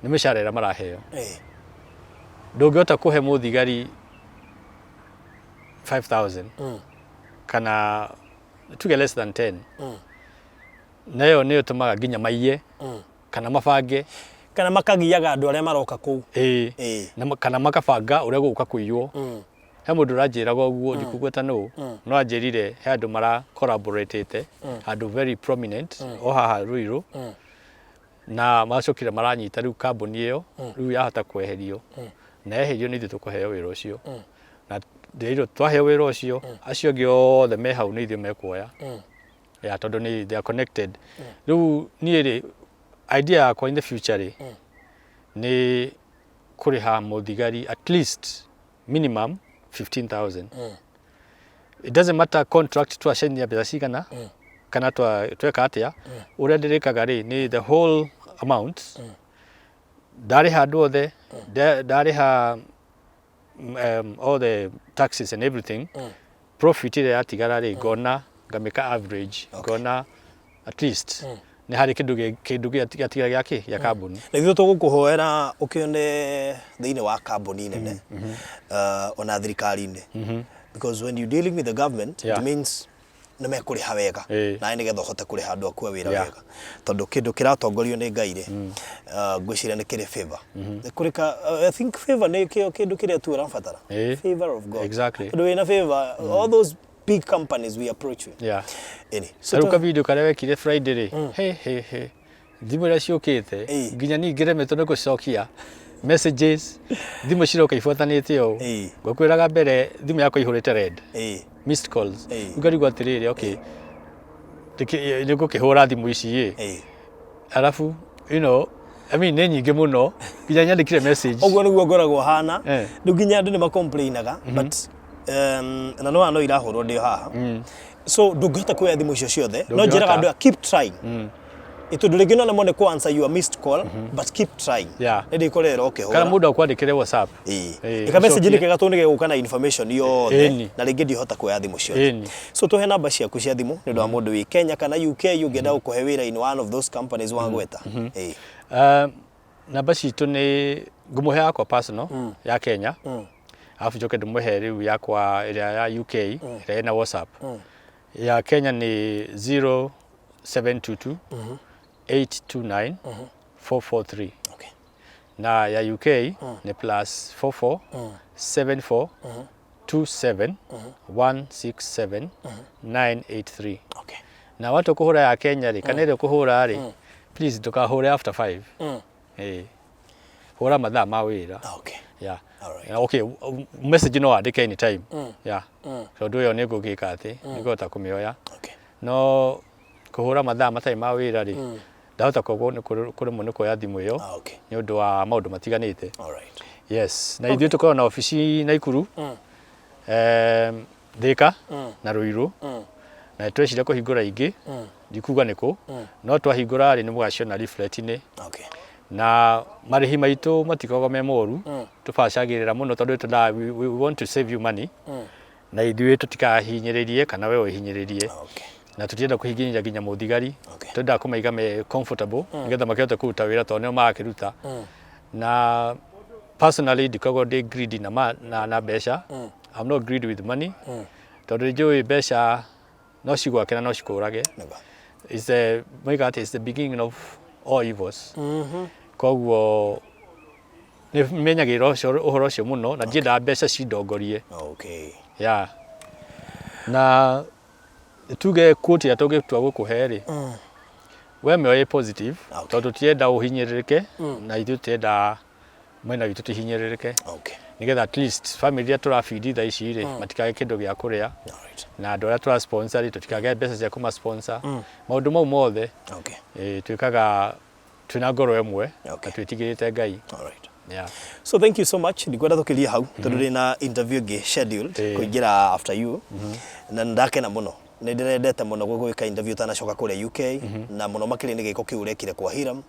nĩ mĩcara ĩrĩa maraheo. Ndũngĩhota kũhe mũthigari 5,000 kana tuge less than 10 nayo nĩ ũtũmaga nginya maiye kana mabange kana makagiaga andũ arĩa maroka kũu. Kana makabanga ũrĩa gũka kũiywo. He mũndũ ũranjĩraga ũguo ndikugweta no anjĩrire he andũ mara collaboratete andũ very prominent o haha Ruiru na macokire maranyita rĩu kambuni ĩyo rĩu yahota kweherio na eherio nĩ ithuĩ tũkũheo wĩra ũcio na ndĩrĩirwo twaheo wĩra ũcio acio angĩ othe me hau nĩ ithuĩ mekuoya tondũ nĩ they are connected. Rĩu niĩ rĩ idea yakwa in the future rĩ nĩ kũrĩha mũthigari at least minimum 15,000. It doesn't matter contract twacenia mbeca cigana kana tweka atĩa ũrĩa ndĩrĩkaga rĩ nĩ the whole amount. Ndarĩha andũ othe ndarĩha all the taxes and everything. Profit ĩrĩa yatigara rĩ ngona ngamĩka average ngona at least nĩ harĩ kĩndũ gĩatigara gĩake gĩa kambuni. Na ithuĩ tũgũkũhoera ũkĩone thĩinĩ wa kambuni nene ona thirikari-inĩ. Because when you dealing with the government it means nĩ mekũrĩha wega na nĩgetha ũhote kũrĩha andũ aku wĩra wega tondũ kĩndũ kĩratongorio nĩ Ngai rĩ ngwĩciria nĩ kĩrĩ favor. Kũrĩka I think favor nĩ kĩndũ kĩrĩa tu ũrabatara. Favor of God. Exactly. Tondũ wĩna favor all those big companies we approach with. Saruka video karĩa wekire Friday rĩ he thimũ iria ciũkĩte nginya niĩ ngĩremetwo nĩ gũcokia messages thimũ ciroka ibuatanĩte ũũ ngũkwĩraga mbere thimũ yakwa ihũrĩte red missed calls ngarigwo atĩrĩrĩ okay nĩ ngũkĩhũra thimũ ici alafu you know I mean nĩ nyingĩ mũno nginya nyandĩkire message ũguo nĩguo ngoragwo hana rĩu nginya andũ nĩ macomplainaga but na no irahũrwo ndĩ haha so ndũngĩhota kuoya thimũ icio ciothe no njĩraga andũ keep trying. Tondũ rĩngĩ no nemone ku answer your missed call but keep trying. Nĩ ndĩkorera ũkĩhũra kana mũndũ akwandĩkĩre WhatsApp ĩka message nĩ kĩga tũnĩge gũka na information yothe na rĩngĩ ndihota kuoya thimũ ciothe. So tũhe namba ciaku cia thimũ nĩ ũndũ wa mũndũ wĩ Kenya kana UK ũngĩenda gũkũhe wĩra in one of those companies wagweta. Namba citũ nĩ ngũmũhe yakwa personal ya Kenya alafu njoke ndĩmũhe rĩu yakwa ĩrĩa ya UK ĩrĩa ĩna WhatsApp. Ya Kenya nĩ 0722 829 443. Na ya UK ni +44 74 27 167 983. Na watu kuhura ya Kenya ri kana ile kuhura ri please ndũkahũre after 5. Hũra mathaa ma wĩra. Okay, message no andĩke anytime. So ndũyo nĩ ngũgĩka atĩ nĩngũhota kũmĩoya. No kuhura mathaa matarĩ ma wĩra ri ndahota koguo kũrĩ mũno kuoya thimũ ĩyo nĩ ũndũ wa maũndũ matiganĩte. Yes, na ithuĩ tũkoragwo na ofici Naikuru Thika na Ruiru na tweciria kũhingũra ingĩ ndikuga nĩkũ no twahingũra rĩ nĩ mũgaciona leaflet-inĩ. Na marĩhi maitũ matikoragwo me moru tũbacagĩrĩra mũno tondũ we want to save you money na ithuĩ tũtikahinyĩrĩrie kana we ũhinyĩrĩrie na tũtienda kũhinyĩrĩria nginya mũthigari tũndaga kũmaiga me comfortable nĩgetha makĩhote kũruta wĩra tondũ nĩo marakĩruta. Na personally ndikoragwo ndĩ greedy na mbeca. I'm not greedy with money tondũ njũĩ mbeca no cigwake na no cikũrage. It's the beginning of all evils. Koguo nĩ menyagĩrĩra ũhoro ũcio mũno na ndiendaga mbeca cindongorie. Yeah. Na tuge quote ya toge twagukuheri. We me positive. Tondu tienda uhinyiririke na ithu tienda mwena witu tihinyiririke. Okay. Nigetha at least family ya turafeed tha ici ri matikage kindu gia kuria. Na andu aria tura sponsor tutikage mbeca cia kuma sponsor. Maundu mau mothe. Okay. Twikaga twina ngoro emwe na twitigirite Ngai. Alright. Yeah. So thank you so much. Ndikwenda tukiria hau tondu na interview ge scheduled kuingira after you. Na ndakena muno. Ndirendete muno gwika interview tanacoka kure UK na muno makiri ni giko kiurekire kwa HIRAM.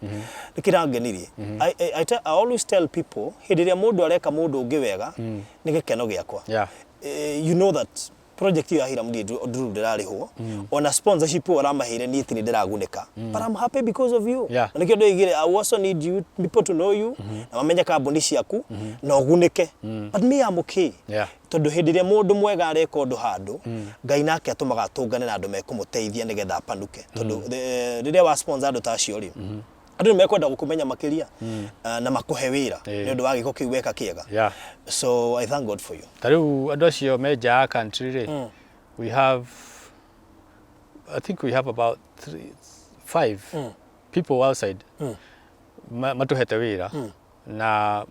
Nikirangenirie. I always tell people hidiria mundu areka mundu ungi wega ni gikeno giakwa. Yeah. You know that project ya HIRAM nduru ndirarihwo ona sponsorship oramahire ni tini ndiraguneka, but I'm happy because of you. Yeah. Nikio ndoigire I also need you people to know you na mamenya kambuni ciaku na oguneke, but me I'm okay. Yeah. Tondu hindiria mundu mwega areka undu handu Ngai nake atumaga tungane na andu mekumuteithia nigetha panuke tondu riria wa sponsor andu tacio ri andu mekwenda gukumenya makiria na makuhe wira ni undu wa giko kiweka kiega. Yeah. So I thank God for you. Tariu andu acio meja country ri we have I think we have about 5 people outside matuhete wira na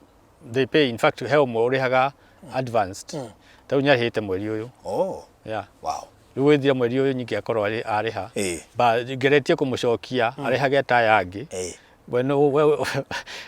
they pay, in fact heo morihaga advanced. Tau nyahite mweri uyu. Oh. Yeah. Wow. Ruwithia mweri uyu nyingi akorwo ariha. Ba geretie kumucokia arihage ta yangi. Bueno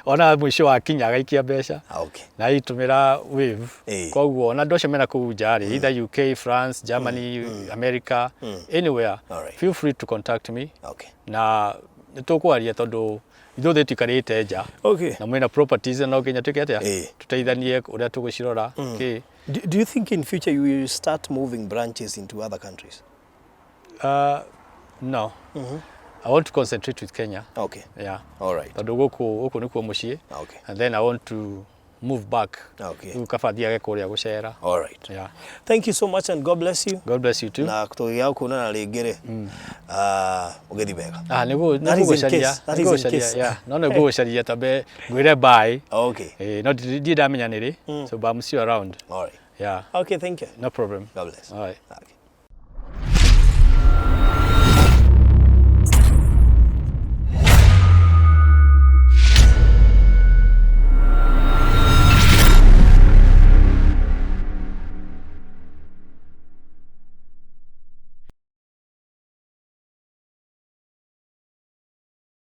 ona mwisho wa kinya gaikia mbeca. Okay. Na itumira wave. Koguo ona ndoshe mena ku jari either UK, France, Germany, America, anywhere. Feel free to contact me. Okay. Na nitokwaria tondu ithuothe tikarite nja. Okay. Na mwina properties no nginya twike atia tuteithanie uria tugucirora. Okay. Do you think in future you will start moving branches into other countries? No. I want to concentrate with Kenya. Okay. Yeah. All right. Tondu guku nikuo mucii. Okay. And then I want to move back. Okay. Ukabathiage kuria gucera. All right. Yeah. Thank you so much and God bless you. God bless you too. Na tugiya kuonana ringire ugethi bega. Nigu gucaria. That is in case. Yeah. No gucaria tabe ngwire bye. Okay. No ndamenya niri. So but I'm see you around. All right. Yeah. Okay, thank you. No problem. God bless. All right. Okay.